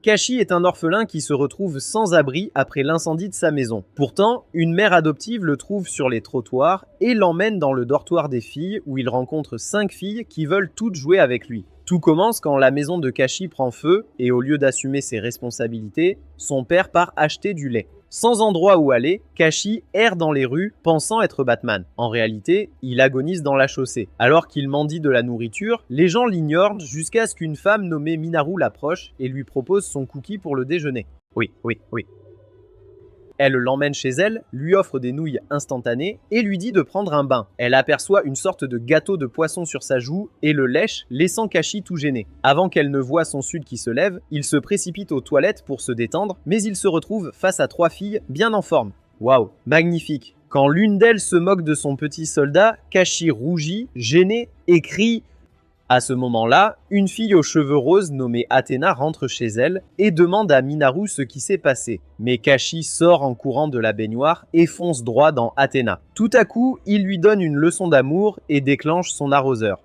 Kashi est un orphelin qui se retrouve sans abri après l'incendie de sa maison. Pourtant, une mère adoptive le trouve sur les trottoirs et l'emmène dans le dortoir des filles où il rencontre 5 filles qui veulent toutes jouer avec lui. Tout commence quand la maison de Kashi prend feu et au lieu d'assumer ses responsabilités, son père part acheter du lait. Sans endroit où aller, Kashi erre dans les rues pensant être Batman. En réalité, il agonise dans la chaussée. Alors qu'il mendie de la nourriture, les gens l'ignorent jusqu'à ce qu'une femme nommée Minaru l'approche et lui propose son cookie pour le déjeuner. Oui. Elle l'emmène chez elle, lui offre des nouilles instantanées et lui dit de prendre un bain. Elle aperçoit une sorte de gâteau de poisson sur sa joue et le lèche, laissant Kashi tout gêné. Avant qu'elle ne voie son sud qui se lève, il se précipite aux toilettes pour se détendre, mais il se retrouve face à 3 filles bien en forme. Waouh, magnifique. Quand l'une d'elles se moque de son petit soldat, Kashi rougit, gêné, et crie. À ce moment-là, une fille aux cheveux roses nommée Athéna rentre chez elle et demande à Minaru ce qui s'est passé. Mais Kashi sort en courant de la baignoire et fonce droit dans Athéna. Tout à coup, il lui donne une leçon d'amour et déclenche son arroseur.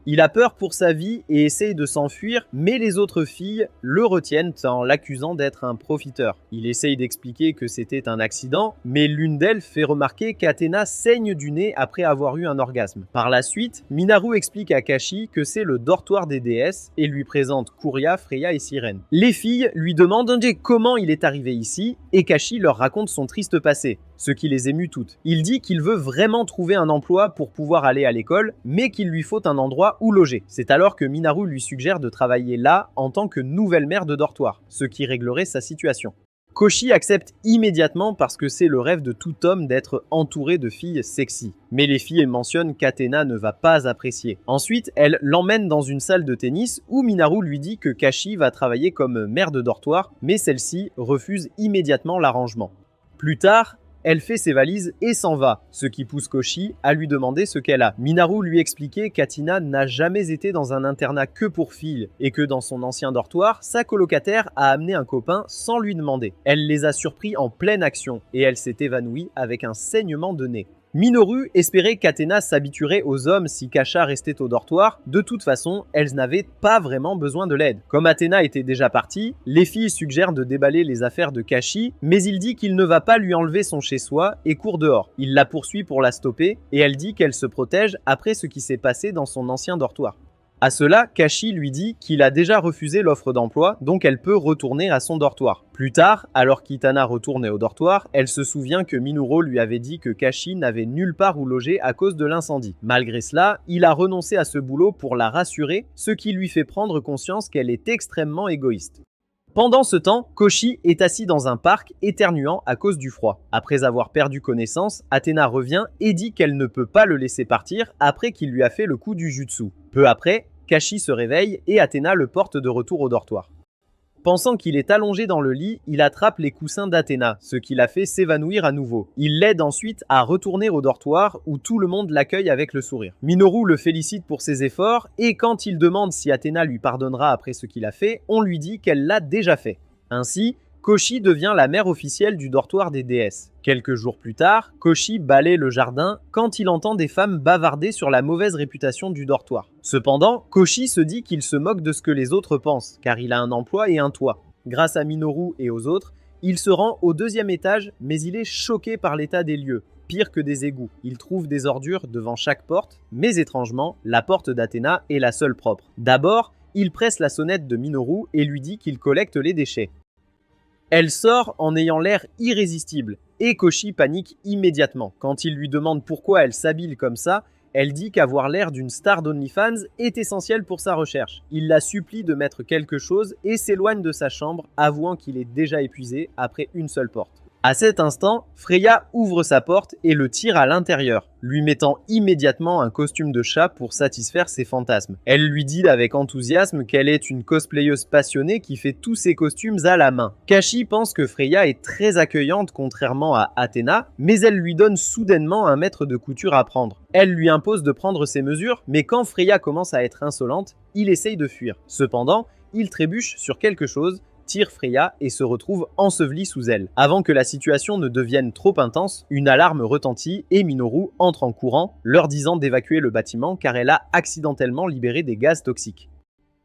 Il a peur pour sa vie et essaye de s'enfuir, mais les autres filles le retiennent en l'accusant d'être un profiteur. Il essaye d'expliquer que c'était un accident, mais l'une d'elles fait remarquer qu'Athéna saigne du nez après avoir eu un orgasme. Par la suite, Minaru explique à Kashi que c'est le dortoir des déesses et lui présente Kuria, Freya et Sirène. Les filles lui demandent comment il est arrivé ici et Kashi leur raconte son triste passé, ce qui les émue toutes. Il dit qu'il veut vraiment trouver un emploi pour pouvoir aller à l'école, mais qu'il lui faut un endroit où loger. C'est alors que Minaru lui suggère de travailler là en tant que nouvelle mère de dortoir, ce qui réglerait sa situation. Koshi accepte immédiatement parce que c'est le rêve de tout homme d'être entouré de filles sexy. Mais les filles mentionnent qu'Athéna ne va pas apprécier. Ensuite, elle l'emmène dans une salle de tennis où Minaru lui dit que Kashi va travailler comme mère de dortoir, mais celle-ci refuse immédiatement l'arrangement. Plus tard, elle fait ses valises et s'en va, ce qui pousse Koshi à lui demander ce qu'elle a. Minaru lui expliquait qu'Athena n'a jamais été dans un internat que pour filles et que dans son ancien dortoir, sa colocataire a amené un copain sans lui demander. Elle les a surpris en pleine action et elle s'est évanouie avec un saignement de nez. Minoru espérait qu'Athéna s'habituerait aux hommes si Kasha restait au dortoir. De toute façon, elles n'avaient pas vraiment besoin de l'aide. Comme Athéna était déjà partie, les filles suggèrent de déballer les affaires de Kashi, mais il dit qu'il ne va pas lui enlever son chez-soi et court dehors. Il la poursuit pour la stopper et elle dit qu'elle se protège après ce qui s'est passé dans son ancien dortoir. À cela, Kashi lui dit qu'il a déjà refusé l'offre d'emploi, donc elle peut retourner à son dortoir. Plus tard, alors qu'Itana retourne au dortoir, elle se souvient que Minoru lui avait dit que Kashi n'avait nulle part où loger à cause de l'incendie. Malgré cela, il a renoncé à ce boulot pour la rassurer, ce qui lui fait prendre conscience qu'elle est extrêmement égoïste. Pendant ce temps, Koshi est assis dans un parc, éternuant à cause du froid. Après avoir perdu connaissance, Athéna revient et dit qu'elle ne peut pas le laisser partir après qu'il lui a fait le coup du jutsu. Peu après, Kashi se réveille et Athéna le porte de retour au dortoir. Pensant qu'il est allongé dans le lit, il attrape les coussins d'Athéna, ce qui l'a fait s'évanouir à nouveau. Il l'aide ensuite à retourner au dortoir où tout le monde l'accueille avec le sourire. Minoru le félicite pour ses efforts et quand il demande si Athéna lui pardonnera après ce qu'il a fait, on lui dit qu'elle l'a déjà fait. Ainsi, Koshi devient la mère officielle du dortoir des déesses. Quelques jours plus tard, Koshi balaie le jardin quand il entend des femmes bavarder sur la mauvaise réputation du dortoir. Cependant, Koshi se dit qu'il se moque de ce que les autres pensent, car il a un emploi et un toit. Grâce à Minoru et aux autres, il se rend au 2e étage, mais il est choqué par l'état des lieux. Pire que des égouts. Il trouve des ordures devant chaque porte, mais étrangement, la porte d'Athéna est la seule propre. D'abord, il presse la sonnette de Minoru et lui dit qu'il collecte les déchets. Elle sort en ayant l'air irrésistible, et Koshi panique immédiatement. Quand il lui demande pourquoi elle s'habille comme ça, elle dit qu'avoir l'air d'une star d'OnlyFans est essentiel pour sa recherche. Il la supplie de mettre quelque chose et s'éloigne de sa chambre, avouant qu'il est déjà épuisé après une seule porte. À cet instant, Freya ouvre sa porte et le tire à l'intérieur, lui mettant immédiatement un costume de chat pour satisfaire ses fantasmes. Elle lui dit avec enthousiasme qu'elle est une cosplayeuse passionnée qui fait tous ses costumes à la main. Kashi pense que Freya est très accueillante contrairement à Athéna, mais elle lui donne soudainement un maître de couture à prendre. Elle lui impose de prendre ses mesures, mais quand Freya commence à être insolente, il essaye de fuir. Cependant, il trébuche sur quelque chose, tire Freya et se retrouve enseveli sous elle. Avant que la situation ne devienne trop intense, une alarme retentit et Minoru entre en courant, leur disant d'évacuer le bâtiment car elle a accidentellement libéré des gaz toxiques.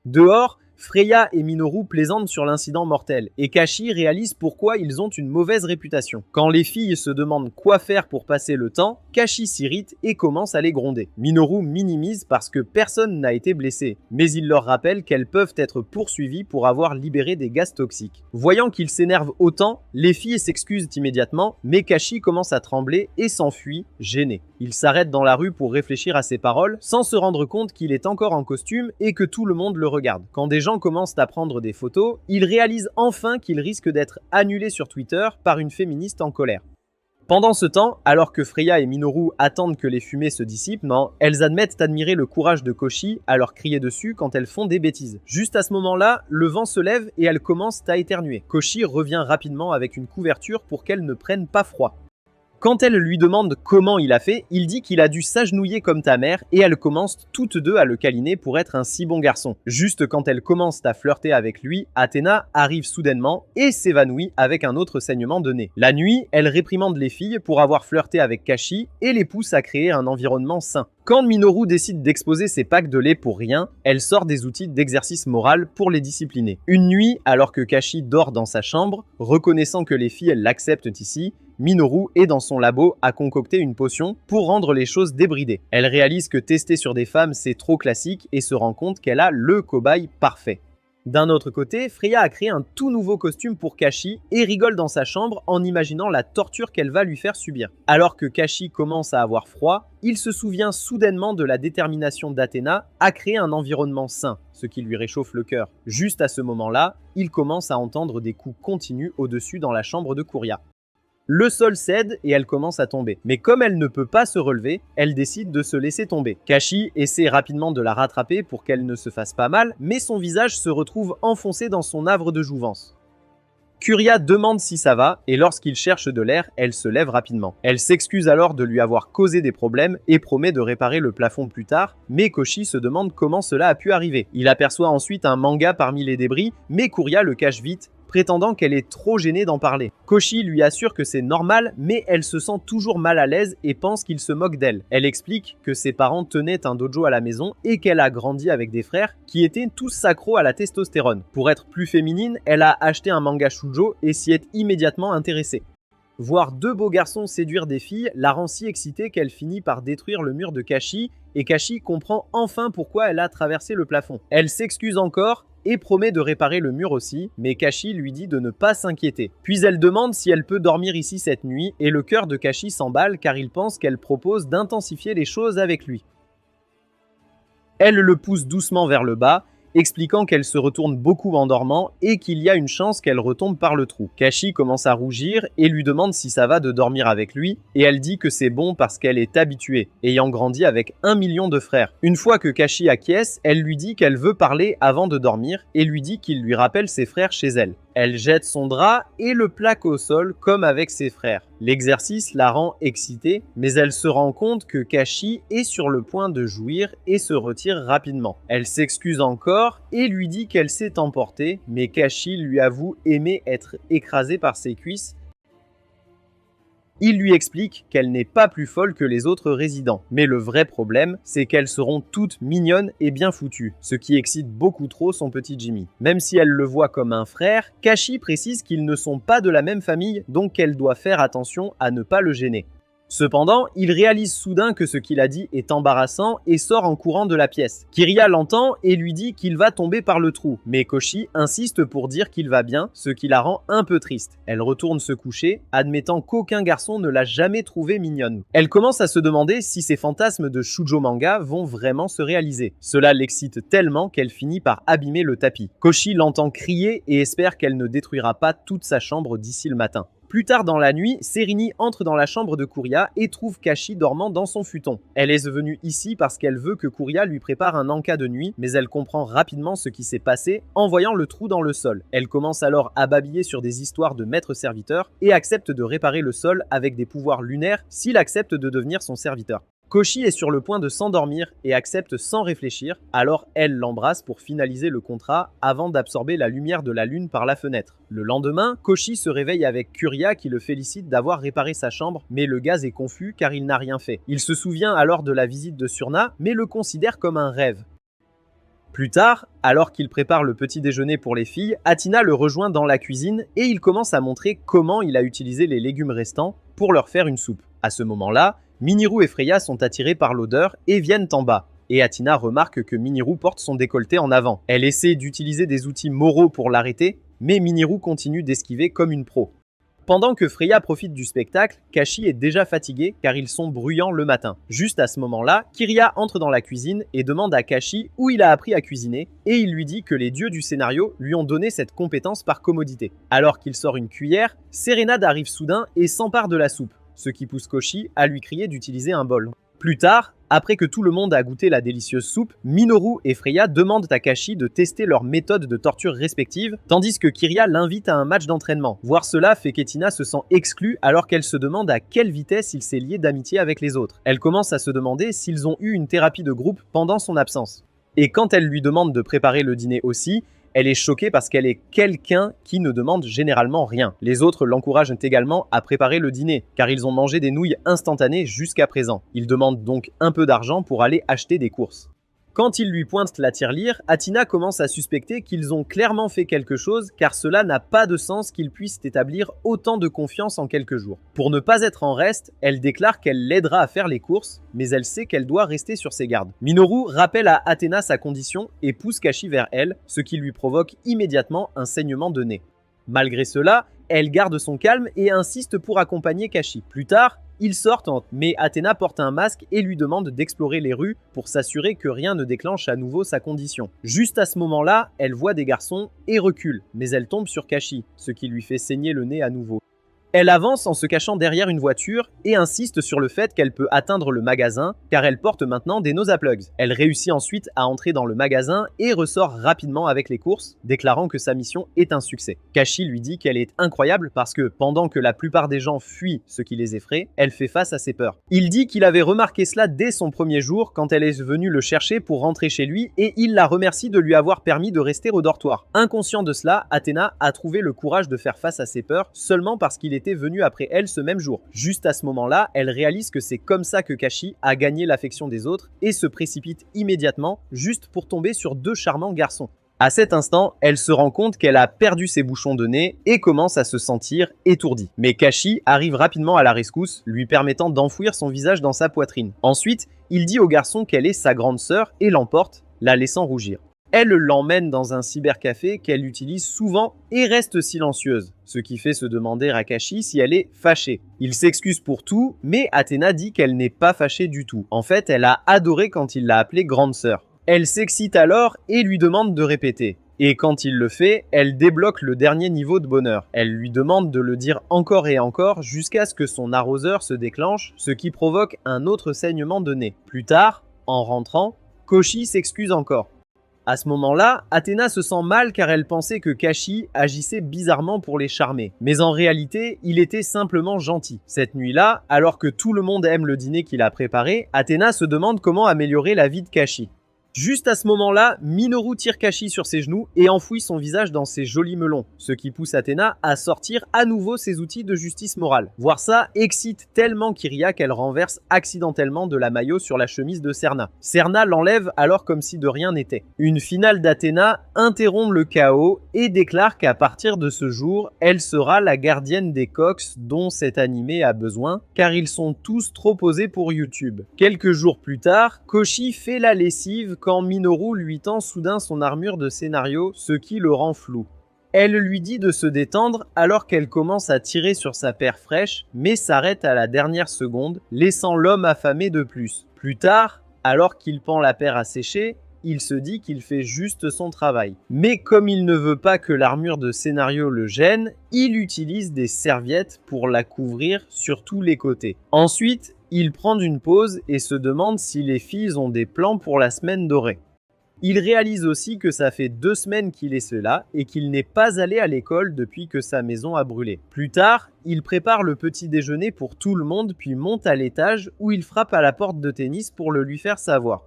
Dehors, Freya et Minoru plaisantent sur l'incident mortel, et Kashi réalise pourquoi ils ont une mauvaise réputation. Quand les filles se demandent quoi faire pour passer le temps, Kashi s'irrite et commence à les gronder. Minoru minimise parce que personne n'a été blessé, mais il leur rappelle qu'elles peuvent être poursuivies pour avoir libéré des gaz toxiques. Voyant qu'ils s'énervent autant, les filles s'excusent immédiatement, mais Kashi commence à trembler et s'enfuit, gêné. Il s'arrête dans la rue pour réfléchir à ses paroles, sans se rendre compte qu'il est encore en costume et que tout le monde le regarde. Quand des gens commencent à prendre des photos, il réalise enfin qu'il risque d'être annulé sur Twitter par une féministe en colère. Pendant ce temps, alors que Freya et Minoru attendent que les fumées se dissipent, elles admettent admirer le courage de Koshi à leur crier dessus quand elles font des bêtises. Juste à ce moment-là, le vent se lève et elles commencent à éternuer. Koshi revient rapidement avec une couverture pour qu'elles ne prennent pas froid. Quand elle lui demande comment il a fait, il dit qu'il a dû s'agenouiller comme ta mère et elles commencent toutes deux à le câliner pour être un si bon garçon. Juste quand elles commencent à flirter avec lui, Athéna arrive soudainement et s'évanouit avec un autre saignement de nez. La nuit, elle réprimande les filles pour avoir flirté avec Kashi et les pousse à créer un environnement sain. Quand Minoru décide d'exposer ses packs de lait pour rien, elle sort des outils d'exercice moral pour les discipliner. Une nuit, alors que Kashi dort dans sa chambre, reconnaissant que les filles l'acceptent ici, Minoru est dans son labo à concocter une potion pour rendre les choses débridées. Elle réalise que tester sur des femmes c'est trop classique et se rend compte qu'elle a le cobaye parfait. D'un autre côté, Freya a créé un tout nouveau costume pour Kashi et rigole dans sa chambre en imaginant la torture qu'elle va lui faire subir. Alors que Kashi commence à avoir froid, il se souvient soudainement de la détermination d'Athéna à créer un environnement sain, ce qui lui réchauffe le cœur. Juste à ce moment-là, il commence à entendre des coups continus au-dessus dans la chambre de Kuria. Le sol cède et elle commence à tomber. Mais comme elle ne peut pas se relever, elle décide de se laisser tomber. Kashi essaie rapidement de la rattraper pour qu'elle ne se fasse pas mal, mais son visage se retrouve enfoncé dans son havre de jouvence. Kuria demande si ça va, et lorsqu'il cherche de l'air, elle se lève rapidement. Elle s'excuse alors de lui avoir causé des problèmes et promet de réparer le plafond plus tard, mais Koshi se demande comment cela a pu arriver. Il aperçoit ensuite un manga parmi les débris, mais Kuria le cache vite, prétendant qu'elle est trop gênée d'en parler. Koshi lui assure que c'est normal, mais elle se sent toujours mal à l'aise et pense qu'il se moque d'elle. Elle explique que ses parents tenaient un dojo à la maison et qu'elle a grandi avec des frères qui étaient tous accros à la testostérone. Pour être plus féminine, elle a acheté un manga shoujo et s'y est immédiatement intéressée. Voir deux beaux garçons séduire des filles la rend si excitée qu'elle finit par détruire le mur de Kashi, et Kashi comprend enfin pourquoi elle a traversé le plafond. Elle s'excuse encore et promet de réparer le mur aussi, mais Kashi lui dit de ne pas s'inquiéter. Puis elle demande si elle peut dormir ici cette nuit, et le cœur de Kashi s'emballe car il pense qu'elle propose d'intensifier les choses avec lui. Elle le pousse doucement vers le bas, expliquant qu'elle se retourne beaucoup en dormant et qu'il y a une chance qu'elle retombe par le trou. Kashi commence à rougir et lui demande si ça va de dormir avec lui, et elle dit que c'est bon parce qu'elle est habituée, ayant grandi avec 1 million de frères. Une fois que Kashi acquiesce, elle lui dit qu'elle veut parler avant de dormir et lui dit qu'il lui rappelle ses frères chez elle. Elle jette son drap et le plaque au sol comme avec ses frères. L'exercice la rend excitée, mais elle se rend compte que Kashi est sur le point de jouir et se retire rapidement. Elle s'excuse encore et lui dit qu'elle s'est emportée, mais Kashi lui avoue aimer être écrasée par ses cuisses. Il lui explique qu'elle n'est pas plus folle que les autres résidents. Mais le vrai problème, c'est qu'elles seront toutes mignonnes et bien foutues, ce qui excite beaucoup trop son petit Jimmy. Même si elle le voit comme un frère, Kashi précise qu'ils ne sont pas de la même famille, donc qu'elle doit faire attention à ne pas le gêner. Cependant, il réalise soudain que ce qu'il a dit est embarrassant et sort en courant de la pièce. Kiria l'entend et lui dit qu'il va tomber par le trou, mais Koshi insiste pour dire qu'il va bien, ce qui la rend un peu triste. Elle retourne se coucher, admettant qu'aucun garçon ne l'a jamais trouvée mignonne. Elle commence à se demander si ses fantasmes de shoujo manga vont vraiment se réaliser. Cela l'excite tellement qu'elle finit par abîmer le tapis. Koshi l'entend crier et espère qu'elle ne détruira pas toute sa chambre d'ici le matin. Plus tard dans la nuit, Serini entre dans la chambre de Kuria et trouve Kashi dormant dans son futon. Elle est venue ici parce qu'elle veut que Kuria lui prépare un encas de nuit, mais elle comprend rapidement ce qui s'est passé en voyant le trou dans le sol. Elle commence alors à babiller sur des histoires de maître-serviteur et accepte de réparer le sol avec des pouvoirs lunaires s'il accepte de devenir son serviteur. Koshi est sur le point de s'endormir et accepte sans réfléchir, alors elle l'embrasse pour finaliser le contrat avant d'absorber la lumière de la lune par la fenêtre. Le lendemain, Koshi se réveille avec Kuria qui le félicite d'avoir réparé sa chambre, mais le gaz est confus car il n'a rien fait. Il se souvient alors de la visite de Surna, mais le considère comme un rêve. Plus tard, alors qu'il prépare le petit déjeuner pour les filles, Athena le rejoint dans la cuisine et il commence à montrer comment il a utilisé les légumes restants pour leur faire une soupe. À ce moment-là, Miniru et Freya sont attirés par l'odeur et viennent en bas. Et Athena remarque que Miniru porte son décolleté en avant. Elle essaie d'utiliser des outils moraux pour l'arrêter, mais Miniru continue d'esquiver comme une pro. Pendant que Freya profite du spectacle, Kashi est déjà fatigué car ils sont bruyants le matin. Juste à ce moment-là, Kiria entre dans la cuisine et demande à Kashi où il a appris à cuisiner et il lui dit que les dieux du scénario lui ont donné cette compétence par commodité. Alors qu'il sort une cuillère, Serenade arrive soudain et s'empare de la soupe, ce qui pousse Koshi à lui crier d'utiliser un bol. Plus tard, après que tout le monde a goûté la délicieuse soupe, Minoru et Freya demandent à Kashi de tester leurs méthodes de torture respectives, tandis que Kiria l'invite à un match d'entraînement. Voir cela fait qu'Etina se sent exclue alors qu'elle se demande à quelle vitesse il s'est lié d'amitié avec les autres. Elle commence à se demander s'ils ont eu une thérapie de groupe pendant son absence. Et quand elle lui demande de préparer le dîner aussi, elle est choquée parce qu'elle est quelqu'un qui ne demande généralement rien. Les autres l'encouragent également à préparer le dîner, car ils ont mangé des nouilles instantanées jusqu'à présent. Ils demandent donc un peu d'argent pour aller acheter des courses. Quand ils lui pointent la tirelire, Athena commence à suspecter qu'ils ont clairement fait quelque chose car cela n'a pas de sens qu'ils puissent établir autant de confiance en quelques jours. Pour ne pas être en reste, elle déclare qu'elle l'aidera à faire les courses, mais elle sait qu'elle doit rester sur ses gardes. Minoru rappelle à Athéna sa condition et pousse Kashi vers elle, ce qui lui provoque immédiatement un saignement de nez. Malgré cela, elle garde son calme et insiste pour accompagner Kashi. Plus tard, ils sortent, mais Athéna porte un masque et lui demande d'explorer les rues pour s'assurer que rien ne déclenche à nouveau sa condition. Juste à ce moment-là, elle voit des garçons et recule, mais elle tombe sur Kashi, ce qui lui fait saigner le nez à nouveau. Elle avance en se cachant derrière une voiture et insiste sur le fait qu'elle peut atteindre le magasin car elle porte maintenant des nose à plugs. Elle réussit ensuite à entrer dans le magasin et ressort rapidement avec les courses, déclarant que sa mission est un succès. Kashi lui dit qu'elle est incroyable parce que pendant que la plupart des gens fuient ce qui les effraie, elle fait face à ses peurs. Il dit qu'il avait remarqué cela dès son premier jour quand elle est venue le chercher pour rentrer chez lui et il la remercie de lui avoir permis de rester au dortoir. Inconscient de cela, Athéna a trouvé le courage de faire face à ses peurs seulement parce qu'il était venu après elle ce même jour. Juste à ce moment-là, elle réalise que c'est comme ça que Kashi a gagné l'affection des autres et se précipite immédiatement juste pour tomber sur deux charmants garçons. À cet instant, elle se rend compte qu'elle a perdu ses bouchons de nez et commence à se sentir étourdie. Mais Kashi arrive rapidement à la rescousse, lui permettant d'enfouir son visage dans sa poitrine. Ensuite, il dit au garçon qu'elle est sa grande sœur et l'emporte, la laissant rougir. Elle l'emmène dans un cybercafé qu'elle utilise souvent et reste silencieuse, ce qui fait se demander à Kashi si elle est fâchée. Il s'excuse pour tout, mais Athéna dit qu'elle n'est pas fâchée du tout. En fait, elle a adoré quand il l'a appelée grande sœur. Elle s'excite alors et lui demande de répéter. Et quand il le fait, elle débloque le dernier niveau de bonheur. Elle lui demande de le dire encore et encore jusqu'à ce que son arroseur se déclenche, ce qui provoque un autre saignement de nez. Plus tard, en rentrant, Koshi s'excuse encore. À ce moment-là, Athéna se sent mal car elle pensait que Kashi agissait bizarrement pour les charmer. Mais en réalité, il était simplement gentil. Cette nuit-là, alors que tout le monde aime le dîner qu'il a préparé, Athéna se demande comment améliorer la vie de Kashi. Juste à ce moment-là, Minoru tire Kashi sur ses genoux et enfouit son visage dans ses jolis melons, ce qui pousse Athéna à sortir à nouveau ses outils de justice morale. Voir ça excite tellement Kiria qu'elle renverse accidentellement de la maillot sur la chemise de Serna. Serna l'enlève alors comme si de rien n'était. Une finale d'Athéna interrompt le chaos et déclare qu'à partir de ce jour, elle sera la gardienne des cox dont cet animé a besoin, car ils sont tous trop posés pour YouTube. Quelques jours plus tard, Koshi fait la lessive quand Minoru lui tend soudain son armure de scénario, ce qui le rend flou. Elle lui dit de se détendre alors qu'elle commence à tirer sur sa paire fraîche, mais s'arrête à la dernière seconde, laissant l'homme affamé de plus. Plus tard, alors qu'il pend la paire à sécher, il se dit qu'il fait juste son travail. Mais comme il ne veut pas que l'armure de scénario le gêne, il utilise des serviettes pour la couvrir sur tous les côtés. Ensuite, il prend une pause et se demande si les filles ont des plans pour la semaine dorée. Il réalise aussi que ça fait 2 semaines qu'il est cela et qu'il n'est pas allé à l'école depuis que sa maison a brûlé. Plus tard, il prépare le petit déjeuner pour tout le monde puis monte à l'étage où il frappe à la porte de tennis pour le lui faire savoir.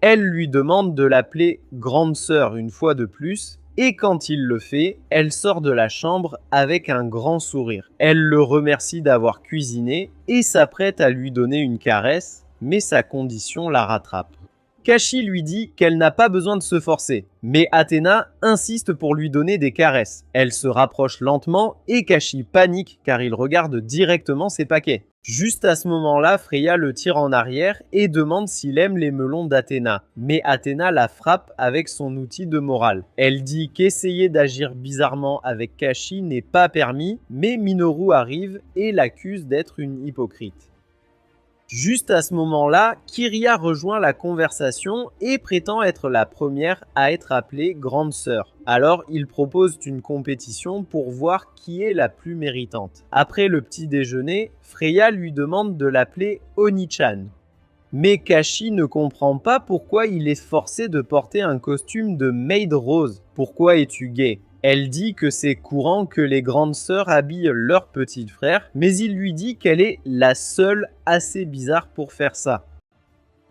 Elle lui demande de l'appeler grande sœur une fois de plus. Et quand il le fait, elle sort de la chambre avec un grand sourire. Elle le remercie d'avoir cuisiné et s'apprête à lui donner une caresse, mais sa condition la rattrape. Kashi lui dit qu'elle n'a pas besoin de se forcer, mais Athéna insiste pour lui donner des caresses. Elle se rapproche lentement et Kashi panique car il regarde directement ses paquets. Juste à ce moment-là, Freya le tire en arrière et demande s'il aime les melons d'Athéna. Mais Athéna la frappe avec son outil de morale. Elle dit qu'essayer d'agir bizarrement avec Kashi n'est pas permis, mais Minoru arrive et l'accuse d'être une hypocrite. Juste à ce moment-là, Kiria rejoint la conversation et prétend être la première à être appelée grande sœur. Alors, ils proposent une compétition pour voir qui est la plus méritante. Après le petit déjeuner, Freya lui demande de l'appeler Oni-chan. Mais Kashi ne comprend pas pourquoi il est forcé de porter un costume de maid rose. Pourquoi es-tu gay ? Elle dit que c'est courant que les grandes sœurs habillent leurs petits frères, mais il lui dit qu'elle est la seule assez bizarre pour faire ça.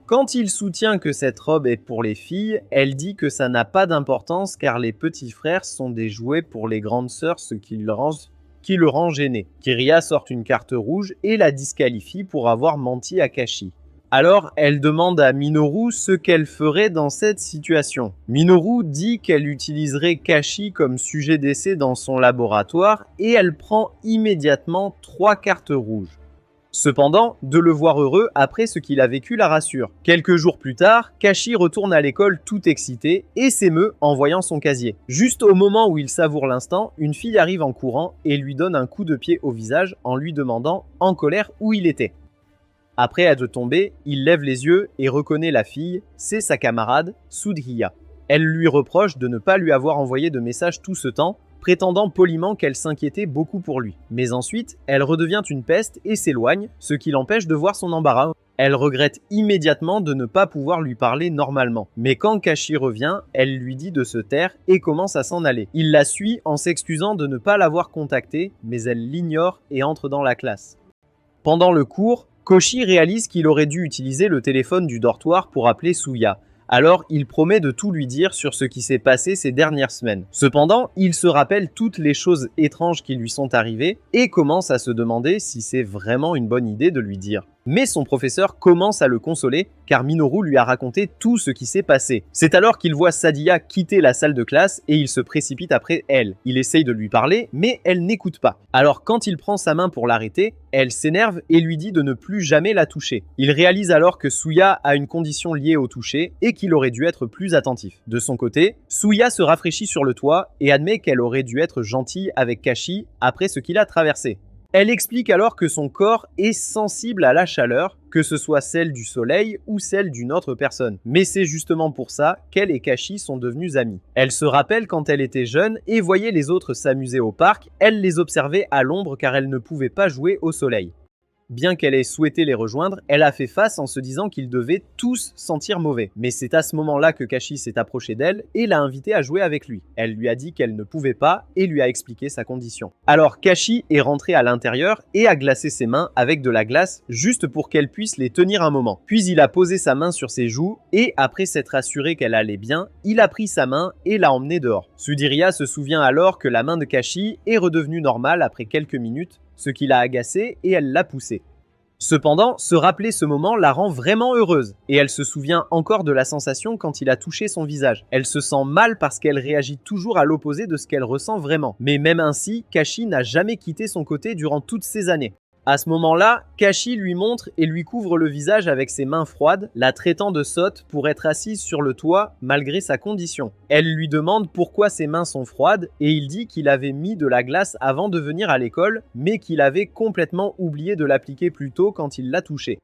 Quand il soutient que cette robe est pour les filles, elle dit que ça n'a pas d'importance car les petits frères sont des jouets pour les grandes sœurs, ce qui le rend gêné. Kiria sort une carte rouge et la disqualifie pour avoir menti à Kashi. Alors, elle demande à Minoru ce qu'elle ferait dans cette situation. Minoru dit qu'elle utiliserait Kashi comme sujet d'essai dans son laboratoire et elle prend immédiatement 3 cartes rouges. Cependant, de le voir heureux après ce qu'il a vécu la rassure. Quelques jours plus tard, Kashi retourne à l'école tout excité et s'émeut en voyant son casier. Juste au moment où il savoure l'instant, une fille arrive en courant et lui donne un coup de pied au visage en lui demandant, en colère, où il était. Après être tombé, il lève les yeux et reconnaît la fille, c'est sa camarade, Sudhiya. Elle lui reproche de ne pas lui avoir envoyé de message tout ce temps, prétendant poliment qu'elle s'inquiétait beaucoup pour lui. Mais ensuite, elle redevient une peste et s'éloigne, ce qui l'empêche de voir son embarras. Elle regrette immédiatement de ne pas pouvoir lui parler normalement. Mais quand Kashi revient, elle lui dit de se taire et commence à s'en aller. Il la suit en s'excusant de ne pas l'avoir contactée, mais elle l'ignore et entre dans la classe. Pendant le cours, Koshi réalise qu'il aurait dû utiliser le téléphone du dortoir pour appeler Suya. Alors, il promet de tout lui dire sur ce qui s'est passé ces dernières semaines. Cependant, il se rappelle toutes les choses étranges qui lui sont arrivées et commence à se demander si c'est vraiment une bonne idée de lui dire. Mais son professeur commence à le consoler car Minoru lui a raconté tout ce qui s'est passé. C'est alors qu'il voit Sadia quitter la salle de classe et il se précipite après elle. Il essaye de lui parler, mais elle n'écoute pas. Alors quand il prend sa main pour l'arrêter, elle s'énerve et lui dit de ne plus jamais la toucher. Il réalise alors que Suya a une condition liée au toucher et qu'il aurait dû être plus attentif. De son côté, Suya se rafraîchit sur le toit et admet qu'elle aurait dû être gentille avec Kashi après ce qu'il a traversé. Elle explique alors que son corps est sensible à la chaleur, que ce soit celle du soleil ou celle d'une autre personne. Mais c'est justement pour ça qu'elle et Kashi sont devenus amis. Elle se rappelle quand elle était jeune et voyait les autres s'amuser au parc, elle les observait à l'ombre car elle ne pouvait pas jouer au soleil. Bien qu'elle ait souhaité les rejoindre, elle a fait face en se disant qu'ils devaient tous sentir mauvais. Mais c'est à ce moment-là que Kashi s'est approché d'elle et l'a invitée à jouer avec lui. Elle lui a dit qu'elle ne pouvait pas et lui a expliqué sa condition. Alors Kashi est rentré à l'intérieur et a glacé ses mains avec de la glace juste pour qu'elle puisse les tenir un moment. Puis il a posé sa main sur ses joues et après s'être assuré qu'elle allait bien, il a pris sa main et l'a emmenée dehors. Sudhiya se souvient alors que la main de Kashi est redevenue normale après quelques minutes, ce qui l'a agacée et elle l'a poussée. Cependant, se rappeler ce moment la rend vraiment heureuse, et elle se souvient encore de la sensation quand il a touché son visage. Elle se sent mal parce qu'elle réagit toujours à l'opposé de ce qu'elle ressent vraiment. Mais même ainsi, Kashi n'a jamais quitté son côté durant toutes ces années. À ce moment-là, Kashi lui montre et lui couvre le visage avec ses mains froides, la traitant de sotte pour être assise sur le toit malgré sa condition. Elle lui demande pourquoi ses mains sont froides et il dit qu'il avait mis de la glace avant de venir à l'école, mais qu'il avait complètement oublié de l'appliquer plus tôt quand il l'a touchée.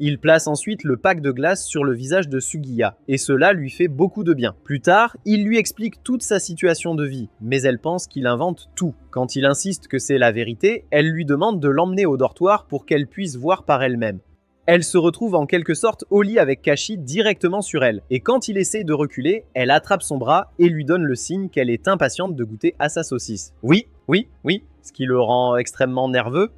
Il place ensuite le pack de glace sur le visage de Sughiya, et cela lui fait beaucoup de bien. Plus tard, il lui explique toute sa situation de vie, mais elle pense qu'il invente tout. Quand il insiste que c'est la vérité, elle lui demande de l'emmener au dortoir pour qu'elle puisse voir par elle-même. Elle se retrouve en quelque sorte au lit avec Kashi directement sur elle, et quand il essaye de reculer, elle attrape son bras et lui donne le signe qu'elle est impatiente de goûter à sa saucisse. Oui, ce qui le rend extrêmement nerveux.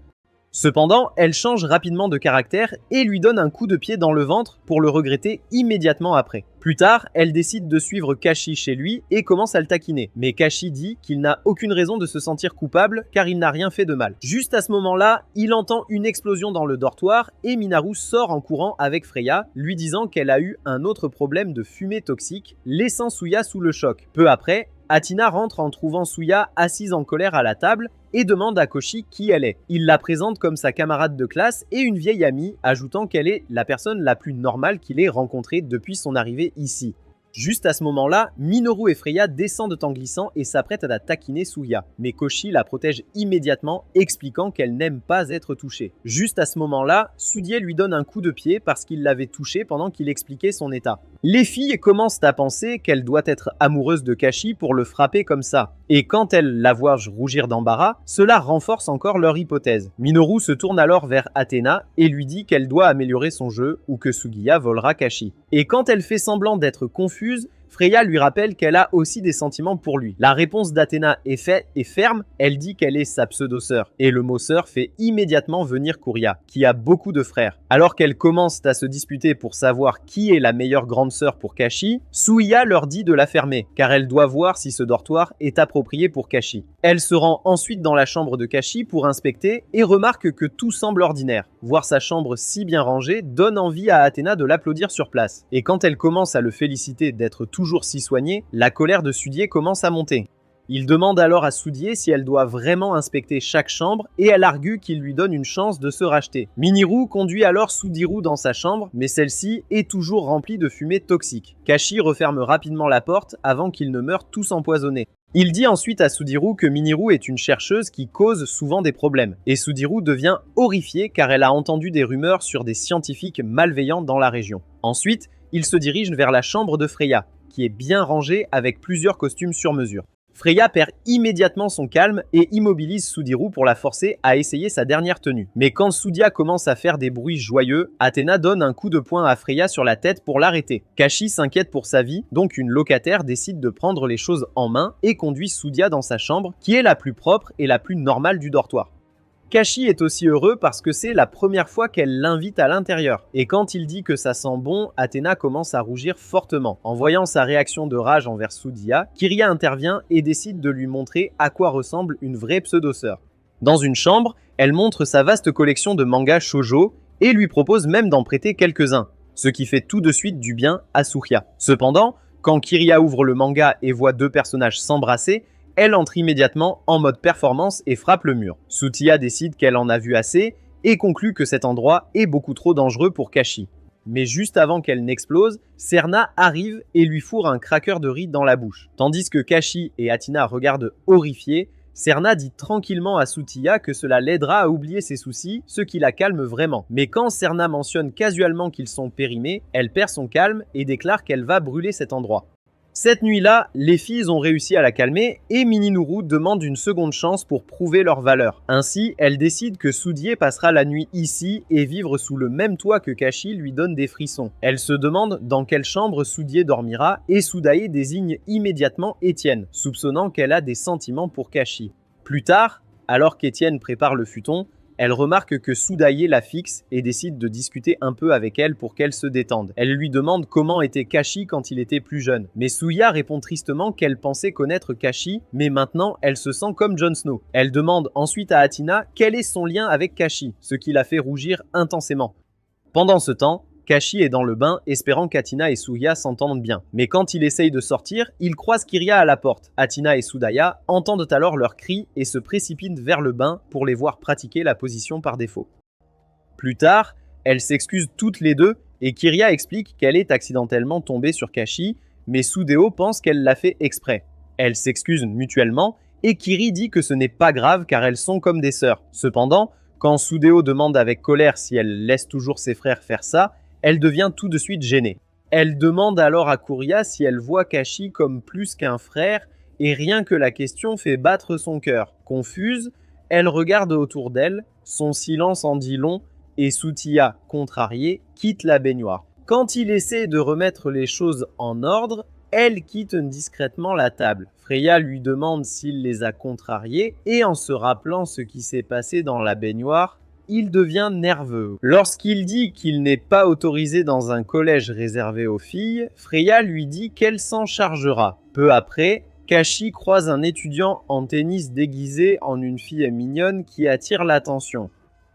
Cependant, elle change rapidement de caractère et lui donne un coup de pied dans le ventre pour le regretter immédiatement après. Plus tard, elle décide de suivre Kashi chez lui et commence à le taquiner. Mais Kashi dit qu'il n'a aucune raison de se sentir coupable car il n'a rien fait de mal. Juste à ce moment-là, il entend une explosion dans le dortoir et Minaru sort en courant avec Freya, lui disant qu'elle a eu un autre problème de fumée toxique, laissant Suya sous le choc. Peu après, Athina rentre en trouvant Suya assise en colère à la table et demande à Koshi qui elle est. Il la présente comme sa camarade de classe et une vieille amie, ajoutant qu'elle est la personne la plus normale qu'il ait rencontrée depuis son arrivée ici. Juste à ce moment-là, Minoru et Freya descendent en glissant et s'apprêtent à la taquiner Suya. Mais Koshi la protège immédiatement, expliquant qu'elle n'aime pas être touchée. Juste à ce moment-là, Sudie lui donne un coup de pied parce qu'il l'avait touchée pendant qu'il expliquait son état. Les filles commencent à penser qu'elle doit être amoureuse de Kashi pour le frapper comme ça. Et quand elles la voient rougir d'embarras, cela renforce encore leur hypothèse. Minoru se tourne alors vers Athena et lui dit qu'elle doit améliorer son jeu ou que Sugiya volera Kashi. Et quand elle fait semblant d'être confuse, Freya lui rappelle qu'elle a aussi des sentiments pour lui. La réponse d'Athéna est ferme, elle dit qu'elle est sa pseudo-sœur. Et le mot sœur fait immédiatement venir Kuria, qui a beaucoup de frères. Alors qu'elles commencent à se disputer pour savoir qui est la meilleure grande sœur pour Kashi, Suya leur dit de la fermer, car elle doit voir si ce dortoir est approprié pour Kashi. Elle se rend ensuite dans la chambre de Kashi pour inspecter et remarque que tout semble ordinaire. Voir sa chambre si bien rangée donne envie à Athéna de l'applaudir sur place. Et quand elle commence à le féliciter d'être toujours si soignée, la colère de Sudie commence à monter. Il demande alors à Sudie si elle doit vraiment inspecter chaque chambre et elle argue qu'il lui donne une chance de se racheter. Miniru conduit alors Sudiru dans sa chambre, mais celle-ci est toujours remplie de fumée toxique. Kashi referme rapidement la porte avant qu'ils ne meurent tous empoisonnés. Il dit ensuite à Sudiru que Miniru est une chercheuse qui cause souvent des problèmes. Et Sudiru devient horrifiée car elle a entendu des rumeurs sur des scientifiques malveillants dans la région. Ensuite, il se dirige vers la chambre de Freya, qui est bien rangée avec plusieurs costumes sur mesure. Freya perd immédiatement son calme et immobilise Sudiru pour la forcer à essayer sa dernière tenue. Mais quand Sudia commence à faire des bruits joyeux, Athéna donne un coup de poing à Freya sur la tête pour l'arrêter. Kashi s'inquiète pour sa vie, donc une locataire décide de prendre les choses en main et conduit Sudia dans sa chambre, qui est la plus propre et la plus normale du dortoir. Kashi est aussi heureux parce que c'est la première fois qu'elle l'invite à l'intérieur. Et quand il dit que ça sent bon, Athéna commence à rougir fortement. En voyant sa réaction de rage envers Sudia, Kiria intervient et décide de lui montrer à quoi ressemble une vraie pseudo-sœur. Dans une chambre, elle montre sa vaste collection de mangas shoujo et lui propose même d'en prêter quelques-uns, ce qui fait tout de suite du bien à Suria. Cependant, quand Kiria ouvre le manga et voit deux personnages s'embrasser, elle entre immédiatement en mode performance et frappe le mur. Sutia décide qu'elle en a vu assez et conclut que cet endroit est beaucoup trop dangereux pour Kashi. Mais juste avant qu'elle n'explose, Serna arrive et lui fourre un cracker de riz dans la bouche. Tandis que Kashi et Athina regardent horrifiés, Serna dit tranquillement à Sutia que cela l'aidera à oublier ses soucis, ce qui la calme vraiment. Mais quand Serna mentionne casuellement qu'ils sont périmés, elle perd son calme et déclare qu'elle va brûler cet endroit. Cette nuit-là, les filles ont réussi à la calmer et Minoru demande une seconde chance pour prouver leur valeur. Ainsi, elle décide que Sudie passera la nuit ici et vivre sous le même toit que Kashi lui donne des frissons. Elle se demande dans quelle chambre Sudie dormira et Sudae désigne immédiatement Étienne, soupçonnant qu'elle a des sentiments pour Kashi. Plus tard, alors qu'Étienne prépare le futon, elle remarque que Sudae la fixe et décide de discuter un peu avec elle pour qu'elle se détende. Elle lui demande comment était Kashi quand il était plus jeune. Mais Suya répond tristement qu'elle pensait connaître Kashi, mais maintenant elle se sent comme Jon Snow. Elle demande ensuite à Athina quel est son lien avec Kashi, ce qui la fait rougir intensément. Pendant ce temps, Kashi est dans le bain, espérant qu'Athina et Suya s'entendent bien. Mais quand il essaye de sortir, il croise Kiria à la porte. Athina et Sudaya entendent alors leurs cris et se précipitent vers le bain pour les voir pratiquer la position par défaut. Plus tard, elles s'excusent toutes les deux et Kiria explique qu'elle est accidentellement tombée sur Kashi, mais Sudeo pense qu'elle l'a fait exprès. Elles s'excusent mutuellement et Kiri dit que ce n'est pas grave car elles sont comme des sœurs. Cependant, quand Sudeo demande avec colère si elle laisse toujours ses frères faire ça, elle devient tout de suite gênée. Elle demande alors à Kuria si elle voit Kashi comme plus qu'un frère et rien que la question fait battre son cœur. Confuse, elle regarde autour d'elle, son silence en dit long et Sutia, contrariée, quitte la baignoire. Quand il essaie de remettre les choses en ordre, elle quitte discrètement la table. Freya lui demande s'il les a contrariés et en se rappelant ce qui s'est passé dans la baignoire, il devient nerveux. Lorsqu'il dit qu'il n'est pas autorisé dans un collège réservé aux filles, Freya lui dit qu'elle s'en chargera. Peu après, Kashi croise un étudiant en tennis déguisé en une fille mignonne qui attire l'attention.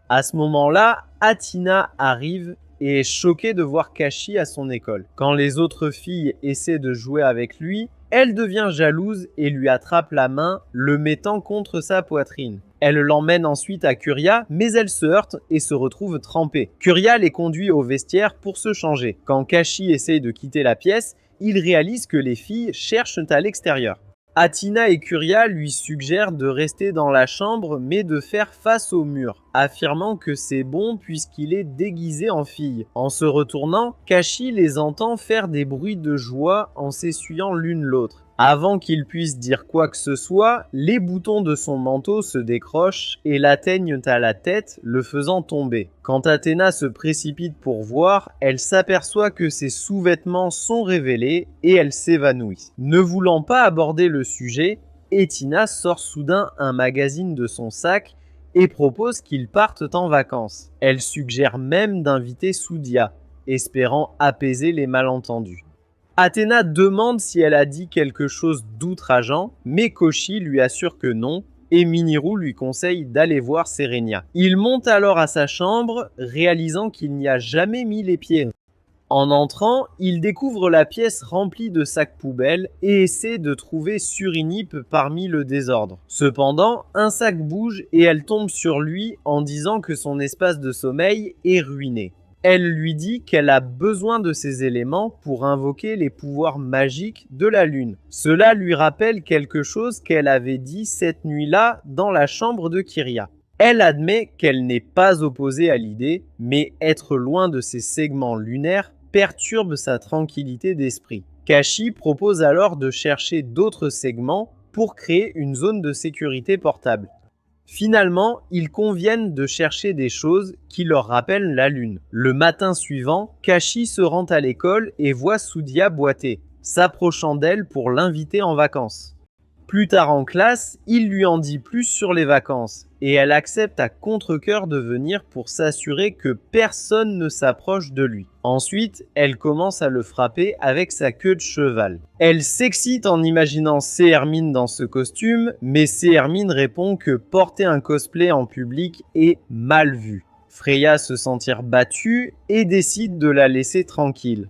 À ce moment-là, Athina arrive et est choquée de voir Kashi à son école. Quand les autres filles essaient de jouer avec lui, elle devient jalouse et lui attrape la main, le mettant contre sa poitrine. Elle l'emmène ensuite à Curia, mais elle se heurte et se retrouve trempée. Curia les conduit au vestiaire pour se changer. Quand Kashi essaye de quitter la pièce, il réalise que les filles cherchent à l'extérieur. Athina et Curia lui suggèrent de rester dans la chambre mais de faire face au mur, affirmant que c'est bon puisqu'il est déguisé en fille. En se retournant, Kashi les entend faire des bruits de joie en s'essuyant l'une l'autre. Avant qu'il puisse dire quoi que ce soit, les boutons de son manteau se décrochent et l'atteignent à la tête, le faisant tomber. Quand Athéna se précipite pour voir, elle s'aperçoit que ses sous-vêtements sont révélés et elle s'évanouit. Ne voulant pas aborder le sujet, Etina sort soudain un magazine de son sac et propose qu'ils partent en vacances. Elle suggère même d'inviter Soudia, espérant apaiser les malentendus. Athéna demande si elle a dit quelque chose d'outrageant, mais Koshi lui assure que non, et Miniru lui conseille d'aller voir Serenia. Il monte alors à sa chambre, réalisant qu'il n'y a jamais mis les pieds. En entrant, il découvre la pièce remplie de sacs poubelles et essaie de trouver Surinip parmi le désordre. Cependant, un sac bouge et elle tombe sur lui en disant que son espace de sommeil est ruiné. Elle lui dit qu'elle a besoin de ces éléments pour invoquer les pouvoirs magiques de la lune. Cela lui rappelle quelque chose qu'elle avait dit cette nuit-là dans la chambre de Kyria. Elle admet qu'elle n'est pas opposée à l'idée, mais être loin de ces segments lunaires perturbe sa tranquillité d'esprit. Kashi propose alors de chercher d'autres segments pour créer une zone de sécurité portable. Finalement, ils conviennent de chercher des choses qui leur rappellent la lune. Le matin suivant, Kashi se rend à l'école et voit Soudia boiter, s'approchant d'elle pour l'inviter en vacances. Plus tard en classe, il lui en dit plus sur les vacances et elle accepte à contre-cœur de venir pour s'assurer que personne ne s'approche de lui. Ensuite, elle commence à le frapper avec sa queue de cheval. Elle s'excite en imaginant Hermine dans ce costume, mais Hermine répond que porter un cosplay en public est mal vu. Freya se sentir battue et décide de la laisser tranquille.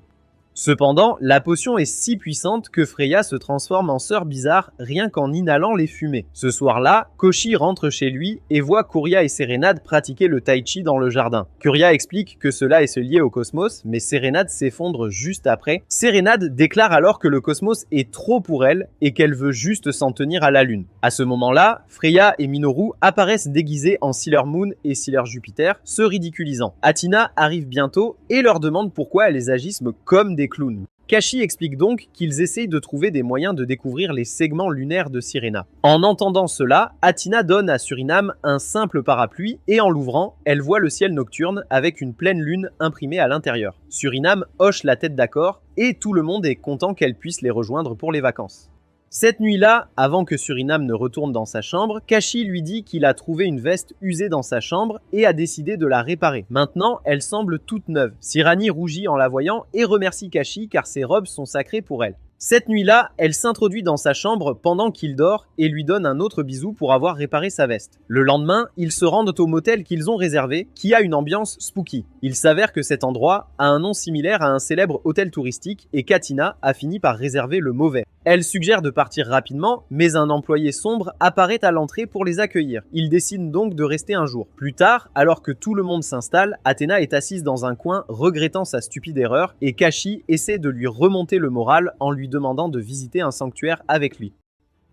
Cependant, la potion est si puissante que Freya se transforme en sœur bizarre rien qu'en inhalant les fumées. Ce soir-là, Koshi rentre chez lui et voit Kuria et Serenade pratiquer le tai chi dans le jardin. Kuria explique que cela est lié au cosmos, mais Serenade s'effondre juste après. Serenade déclare alors que le cosmos est trop pour elle et qu'elle veut juste s'en tenir à la lune. À ce moment-là, Freya et Minoru apparaissent déguisés en Sailor Moon et Sailor Jupiter, se ridiculisant. Athina arrive bientôt et leur demande pourquoi elles agissent comme des clowns. Kashi explique donc qu'ils essayent de trouver des moyens de découvrir les segments lunaires de Sirena. En entendant cela, Athina donne à Surinam un simple parapluie et en l'ouvrant, elle voit le ciel nocturne avec une pleine lune imprimée à l'intérieur. Surinam hoche la tête d'accord et tout le monde est content qu'elle puisse les rejoindre pour les vacances. Cette nuit-là, avant que Surinam ne retourne dans sa chambre, Kashi lui dit qu'il a trouvé une veste usée dans sa chambre et a décidé de la réparer. Maintenant, elle semble toute neuve. Sirani rougit en la voyant et remercie Kashi car ses robes sont sacrées pour elle. Cette nuit-là, elle s'introduit dans sa chambre pendant qu'il dort et lui donne un autre bisou pour avoir réparé sa veste. Le lendemain, ils se rendent au motel qu'ils ont réservé, qui a une ambiance spooky. Il s'avère que cet endroit a un nom similaire à un célèbre hôtel touristique et Katina a fini par réserver le mauvais. Elle suggère de partir rapidement, mais un employé sombre apparaît à l'entrée pour les accueillir. Ils décident donc de rester un jour. Plus tard, alors que tout le monde s'installe, Athéna est assise dans un coin regrettant sa stupide erreur et Kashi essaie de lui remonter le moral en lui demandant de visiter un sanctuaire avec lui.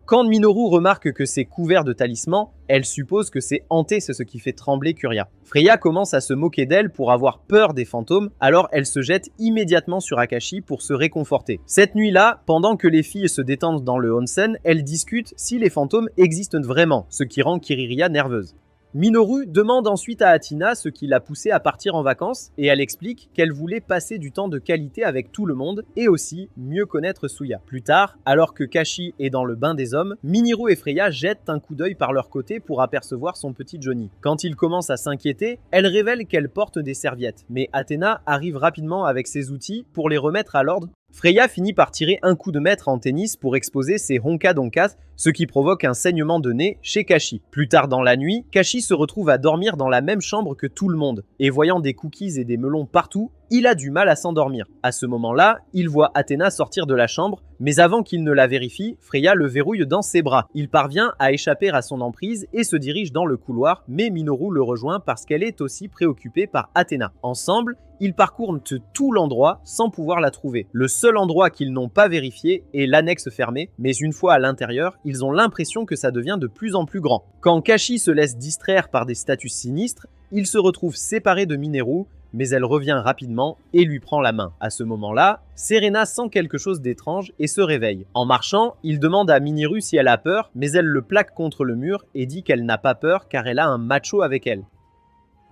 Quand Minoru remarque que c'est couvert de talismans, elle suppose que c'est hanté, c'est ce qui fait trembler Kuria. Freya commence à se moquer d'elle pour avoir peur des fantômes, alors elle se jette immédiatement sur Akashi pour se réconforter. Cette nuit-là, pendant que les filles se détendent dans le onsen, elles discutent si les fantômes existent vraiment, ce qui rend Kiriria nerveuse. Minoru demande ensuite à Athena ce qui l'a poussée à partir en vacances et elle explique qu'elle voulait passer du temps de qualité avec tout le monde et aussi mieux connaître Suya. Plus tard, alors que Kashi est dans le bain des hommes, Minoru et Freya jettent un coup d'œil par leur côté pour apercevoir son petit Johnny. Quand il commence à s'inquiéter, elle révèle qu'elle porte des serviettes, mais Athena arrive rapidement avec ses outils pour les remettre à l'ordre. Freya finit par tirer un coup de maître en tennis pour exposer ses Honkadonkas, ce qui provoque un saignement de nez chez Kashi. Plus tard dans la nuit, Kashi se retrouve à dormir dans la même chambre que tout le monde, et voyant des cookies et des melons partout, il a du mal à s'endormir. À ce moment-là, il voit Athéna sortir de la chambre, mais avant qu'il ne la vérifie, Freya le verrouille dans ses bras. Il parvient à échapper à son emprise et se dirige dans le couloir, mais Minoru le rejoint parce qu'elle est aussi préoccupée par Athéna. Ensemble, ils parcourent tout l'endroit sans pouvoir la trouver. Le seul endroit qu'ils n'ont pas vérifié est l'annexe fermée, mais une fois à l'intérieur, ils ont l'impression que ça devient de plus en plus grand. Quand Kashi se laisse distraire par des statues sinistres, il se retrouve séparé de Minoru, mais elle revient rapidement et lui prend la main. À ce moment-là, Serena sent quelque chose d'étrange et se réveille. En marchant, il demande à Minoru si elle a peur, mais elle le plaque contre le mur et dit qu'elle n'a pas peur car elle a un macho avec elle.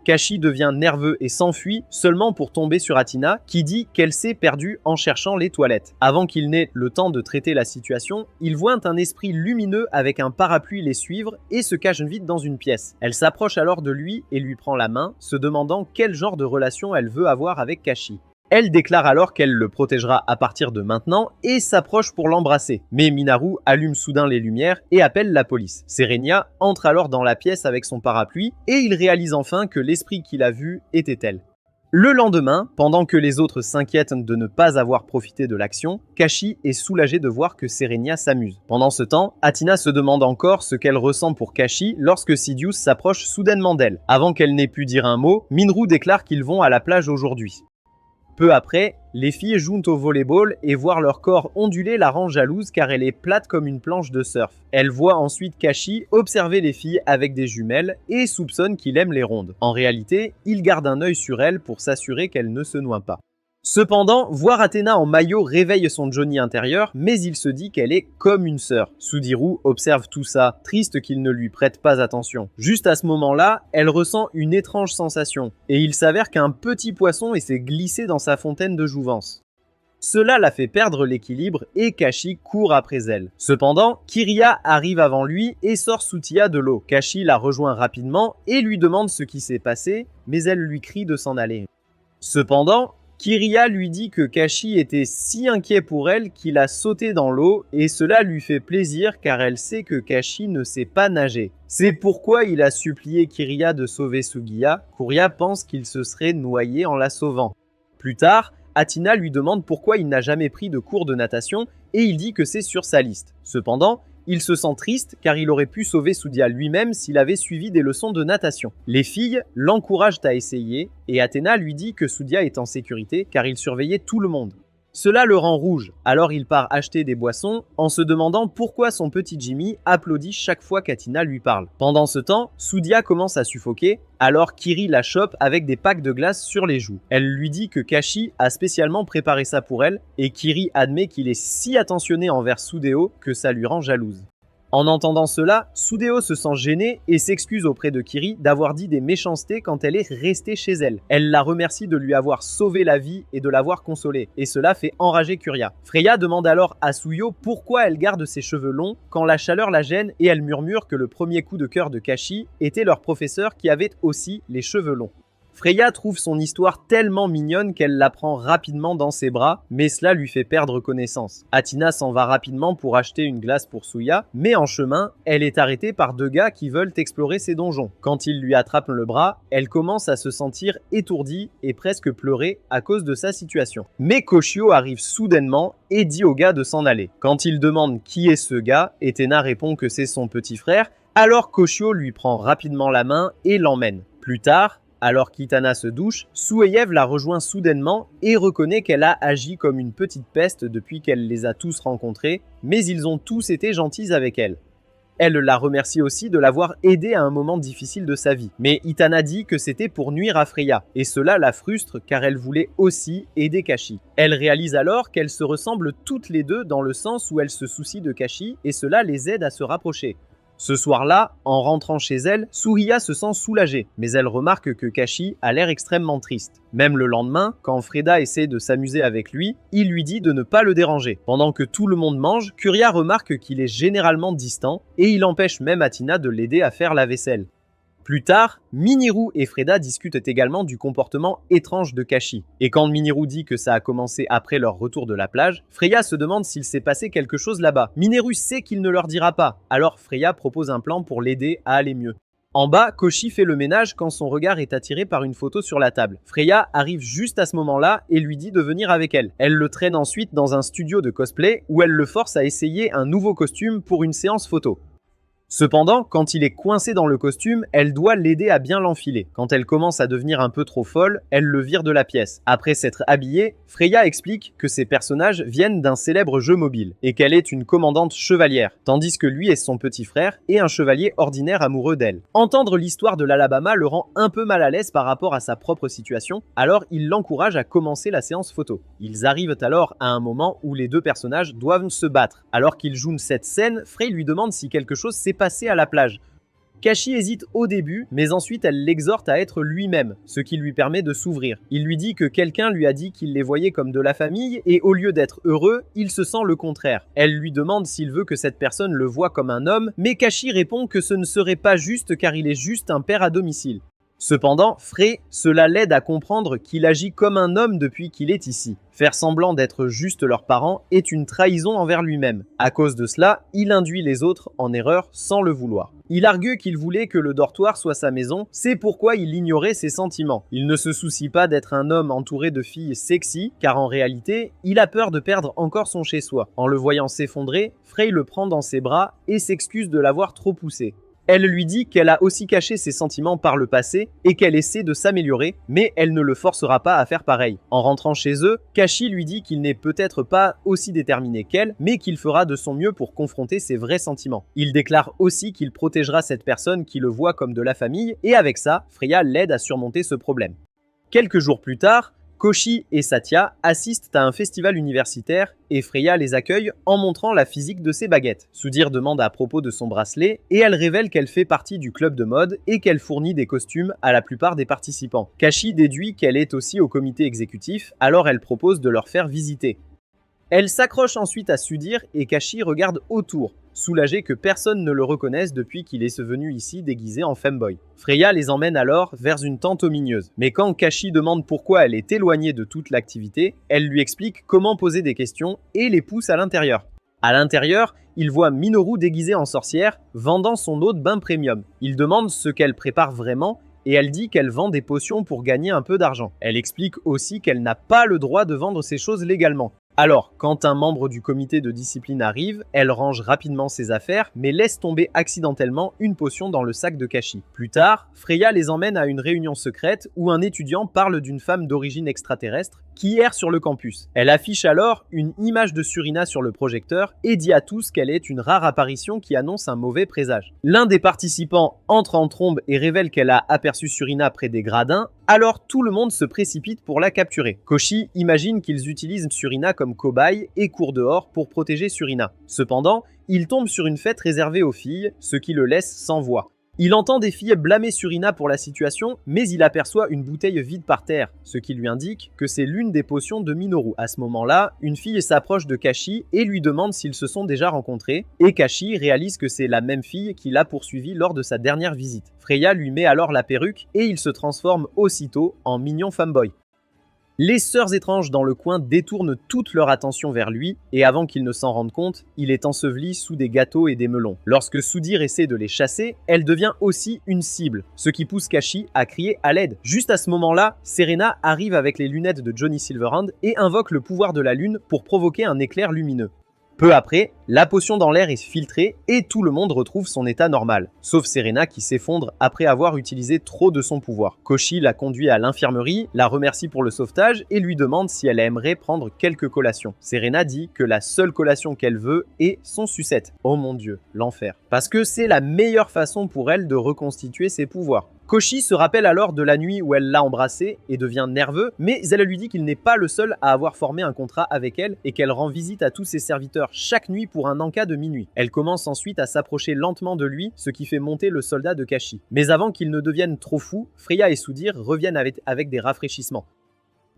Kashi devient nerveux et s'enfuit seulement pour tomber sur Athena qui dit qu'elle s'est perdue en cherchant les toilettes. Avant qu'il n'ait le temps de traiter la situation, il voit un esprit lumineux avec un parapluie les suivre et se cache vite dans une pièce. Elle s'approche alors de lui et lui prend la main, se demandant quel genre de relation elle veut avoir avec Kashi. Elle déclare alors qu'elle le protégera à partir de maintenant et s'approche pour l'embrasser. Mais Minaru allume soudain les lumières et appelle la police. Serena entre alors dans la pièce avec son parapluie et il réalise enfin que l'esprit qu'il a vu était elle. Le lendemain, pendant que les autres s'inquiètent de ne pas avoir profité de l'action, Kashi est soulagé de voir que Serena s'amuse. Pendant ce temps, Athena se demande encore ce qu'elle ressent pour Kashi lorsque Sidious s'approche soudainement d'elle. Avant qu'elle n'ait pu dire un mot, Minoru déclare qu'ils vont à la plage aujourd'hui. Peu après, les filles jouent au volleyball et voir leur corps onduler la rend jalouse car elle est plate comme une planche de surf. Elle voit ensuite Kashi observer les filles avec des jumelles et soupçonne qu'il aime les rondes. En réalité, il garde un œil sur elle pour s'assurer qu'elle ne se noie pas. Cependant, voir Athéna en maillot réveille son Johnny intérieur, mais il se dit qu'elle est comme une sœur. Sudiru observe tout ça, triste qu'il ne lui prête pas attention. Juste à ce moment-là, elle ressent une étrange sensation, et il s'avère qu'un petit poisson s'est glissé dans sa fontaine de jouvence. Cela la fait perdre l'équilibre et Kashi court après elle. Cependant, Kiria arrive avant lui et sort Sutia de l'eau. Kashi la rejoint rapidement et lui demande ce qui s'est passé, mais elle lui crie de s'en aller. Cependant, Kiria lui dit que Kashi était si inquiet pour elle qu'il a sauté dans l'eau et cela lui fait plaisir car elle sait que Kashi ne sait pas nager. C'est pourquoi il a supplié Kiria de sauver Sugiya. Kuria pense qu'il se serait noyé en la sauvant. Plus tard, Athena lui demande pourquoi il n'a jamais pris de cours de natation et il dit que c'est sur sa liste. Cependant, il se sent triste car il aurait pu sauver Sudia lui-même s'il avait suivi des leçons de natation. Les filles l'encouragent à essayer et Athéna lui dit que Sudia est en sécurité car il surveillait tout le monde. Cela le rend rouge, alors il part acheter des boissons en se demandant pourquoi son petit Jimmy applaudit chaque fois qu'Athena lui parle. Pendant ce temps, Sudia commence à suffoquer, alors Kiri la chope avec des packs de glace sur les joues. Elle lui dit que Kashi a spécialement préparé ça pour elle et Kiri admet qu'il est si attentionné envers Sudeo que ça lui rend jalouse. En entendant cela, Sudeo se sent gênée et s'excuse auprès de Kiri d'avoir dit des méchancetés quand elle est restée chez elle. Elle la remercie de lui avoir sauvé la vie et de l'avoir consolée, et cela fait enrager Kuria. Freya demande alors à Suyo pourquoi elle garde ses cheveux longs quand la chaleur la gêne et elle murmure que le premier coup de cœur de Kashi était leur professeur qui avait aussi les cheveux longs. Freya trouve son histoire tellement mignonne qu'elle la prend rapidement dans ses bras, mais cela lui fait perdre connaissance. Athena s'en va rapidement pour acheter une glace pour Suya, mais en chemin, elle est arrêtée par deux gars qui veulent explorer ses donjons. Quand ils lui attrapent le bras, elle commence à se sentir étourdie et presque pleurer à cause de sa situation. Mais Koshio arrive soudainement et dit au gars de s'en aller. Quand il demande qui est ce gars, Etena répond que c'est son petit frère, alors Koshio lui prend rapidement la main et l'emmène. Plus tard, alors qu'Itana se douche, Sueyev la rejoint soudainement et reconnaît qu'elle a agi comme une petite peste depuis qu'elle les a tous rencontrés, mais ils ont tous été gentils avec elle. Elle la remercie aussi de l'avoir aidée à un moment difficile de sa vie, mais Itana dit que c'était pour nuire à Freya, et cela la frustre car elle voulait aussi aider Kashi. Elle réalise alors qu'elles se ressemblent toutes les deux dans le sens où elles se soucient de Kashi et cela les aide à se rapprocher. Ce soir-là, en rentrant chez elle, Suriya se sent soulagée, mais elle remarque que Kashi a l'air extrêmement triste. Même le lendemain, quand Freda essaie de s'amuser avec lui, il lui dit de ne pas le déranger. Pendant que tout le monde mange, Kuria remarque qu'il est généralement distant et il empêche même Athina de l'aider à faire la vaisselle. Plus tard, Miniru et Freda discutent également du comportement étrange de Kashi. Et quand Miniru dit que ça a commencé après leur retour de la plage, Freya se demande s'il s'est passé quelque chose là-bas. Miniru sait qu'il ne leur dira pas, alors Freya propose un plan pour l'aider à aller mieux. En bas, Koshi fait le ménage quand son regard est attiré par une photo sur la table. Freya arrive juste à ce moment-là et lui dit de venir avec elle. Elle le traîne ensuite dans un studio de cosplay où elle le force à essayer un nouveau costume pour une séance photo. Cependant, quand il est coincé dans le costume, elle doit l'aider à bien l'enfiler. Quand elle commence à devenir un peu trop folle, elle le vire de la pièce. Après s'être habillée, Freya explique que ses personnages viennent d'un célèbre jeu mobile et qu'elle est une commandante chevalière, tandis que lui est son petit frère et un chevalier ordinaire amoureux d'elle. Entendre l'histoire de l'Alabama le rend un peu mal à l'aise par rapport à sa propre situation, alors il l'encourage à commencer la séance photo. Ils arrivent alors à un moment où les deux personnages doivent se battre. Alors qu'ils jouent cette scène, Frey lui demande si quelque chose s'est passé à la plage. Kashi hésite au début, mais ensuite elle l'exhorte à être lui-même, ce qui lui permet de s'ouvrir. Il lui dit que quelqu'un lui a dit qu'il les voyait comme de la famille et au lieu d'être heureux, il se sent le contraire. Elle lui demande s'il veut que cette personne le voie comme un homme, mais Kashi répond que ce ne serait pas juste car il est juste un père à domicile. Cependant, Frey, cela l'aide à comprendre qu'il agit comme un homme depuis qu'il est ici. Faire semblant d'être juste leurs parents est une trahison envers lui-même. À cause de cela, il induit les autres en erreur sans le vouloir. Il argue qu'il voulait que le dortoir soit sa maison, c'est pourquoi il ignorait ses sentiments. Il ne se soucie pas d'être un homme entouré de filles sexy, car en réalité, il a peur de perdre encore son chez-soi. En le voyant s'effondrer, Frey le prend dans ses bras et s'excuse de l'avoir trop poussé. Elle lui dit qu'elle a aussi caché ses sentiments par le passé et qu'elle essaie de s'améliorer, mais elle ne le forcera pas à faire pareil. En rentrant chez eux, Kashi lui dit qu'il n'est peut-être pas aussi déterminé qu'elle, mais qu'il fera de son mieux pour confronter ses vrais sentiments. Il déclare aussi qu'il protégera cette personne qui le voit comme de la famille, et avec ça, Freya l'aide à surmonter ce problème. Quelques jours plus tard, Koshi et Satya assistent à un festival universitaire et Freya les accueille en montrant la physique de ses baguettes. Sudhir demande à propos de son bracelet et elle révèle qu'elle fait partie du club de mode et qu'elle fournit des costumes à la plupart des participants. Kashi déduit qu'elle est aussi au comité exécutif, alors elle propose de leur faire visiter. Elle s'accroche ensuite à Sudhir et Kashi regarde autour, soulagé que personne ne le reconnaisse depuis qu'il est venu ici déguisé en femboy. Freya les emmène alors vers une tente omineuse. Mais quand Kashi demande pourquoi elle est éloignée de toute l'activité, elle lui explique comment poser des questions et les pousse à l'intérieur. À l'intérieur, il voit Minoru déguisée en sorcière, vendant son eau de bain premium. Il demande ce qu'elle prépare vraiment et elle dit qu'elle vend des potions pour gagner un peu d'argent. Elle explique aussi qu'elle n'a pas le droit de vendre ces choses légalement. Alors, quand un membre du comité de discipline arrive, elle range rapidement ses affaires, mais laisse tomber accidentellement une potion dans le sac de Kashi. Plus tard, Freya les emmène à une réunion secrète où un étudiant parle d'une femme d'origine extraterrestre qui erre sur le campus. Elle affiche alors une image de Surina sur le projecteur et dit à tous qu'elle est une rare apparition qui annonce un mauvais présage. L'un des participants entre en trombe et révèle qu'elle a aperçu Surina près des gradins, alors tout le monde se précipite pour la capturer. Koshi imagine qu'ils utilisent Surina comme cobaye et court dehors pour protéger Surina. Cependant, il tombe sur une fête réservée aux filles, ce qui le laisse sans voix. Il entend des filles blâmer Surina pour la situation, mais il aperçoit une bouteille vide par terre, ce qui lui indique que c'est l'une des potions de Minoru. À ce moment-là, une fille s'approche de Kashi et lui demande s'ils se sont déjà rencontrés, et Kashi réalise que c'est la même fille qui l'a poursuivi lors de sa dernière visite. Freya lui met alors la perruque et il se transforme aussitôt en mignon fanboy. Les sœurs étranges dans le coin détournent toute leur attention vers lui et avant qu'il ne s'en rende compte, il est enseveli sous des gâteaux et des melons. Lorsque Sudhir essaie de les chasser, elle devient aussi une cible, ce qui pousse Kashi à crier à l'aide. Juste à ce moment-là, Serena arrive avec les lunettes de Johnny Silverhand et invoque le pouvoir de la lune pour provoquer un éclair lumineux. Peu après, la potion dans l'air est filtrée et tout le monde retrouve son état normal, sauf Serena qui s'effondre après avoir utilisé trop de son pouvoir. Koshi la conduit à l'infirmerie, la remercie pour le sauvetage et lui demande si elle aimerait prendre quelques collations. Serena dit que la seule collation qu'elle veut est son sucette. Oh mon dieu, l'enfer. Parce que c'est la meilleure façon pour elle de reconstituer ses pouvoirs. Koshi se rappelle alors de la nuit où elle l'a embrassé et devient nerveux, mais elle lui dit qu'il n'est pas le seul à avoir formé un contrat avec elle et qu'elle rend visite à tous ses serviteurs chaque nuit pour pour un encas de minuit. Elle commence ensuite à s'approcher lentement de lui, ce qui fait monter le soldat de Kashi. Mais avant qu'il ne devienne trop fou, Freya et Soudir reviennent avec des rafraîchissements.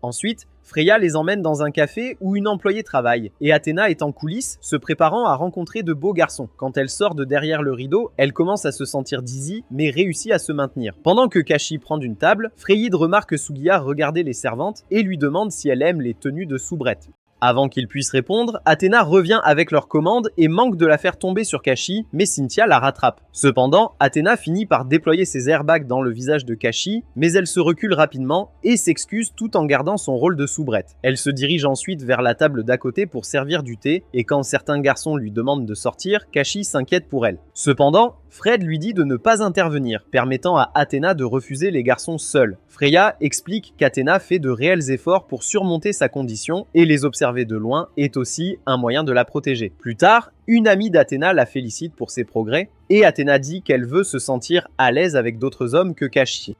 Ensuite, Freya les emmène dans un café où une employée travaille, et Athéna est en coulisses, se préparant à rencontrer de beaux garçons. Quand elle sort de derrière le rideau, elle commence à se sentir dizzy, mais réussit à se maintenir. Pendant que Kashi prend une table, Freyid remarque Sugiya regarder les servantes et lui demande si elle aime les tenues de soubrette. Avant qu'il puisse répondre, Athéna revient avec leur commande et manque de la faire tomber sur Kashi, mais Cynthia la rattrape. Cependant, Athéna finit par déployer ses airbags dans le visage de Kashi, mais elle se recule rapidement et s'excuse tout en gardant son rôle de soubrette. Elle se dirige ensuite vers la table d'à côté pour servir du thé, et quand certains garçons lui demandent de sortir, Kashi s'inquiète pour elle. Cependant, Fred lui dit de ne pas intervenir, permettant à Athéna de refuser les garçons seuls. Freya explique qu'Athéna fait de réels efforts pour surmonter sa condition et les observer de loin est aussi un moyen de la protéger. Plus tard, une amie d'Athéna la félicite pour ses progrès et Athéna dit qu'elle veut se sentir à l'aise avec d'autres hommes que Kashi.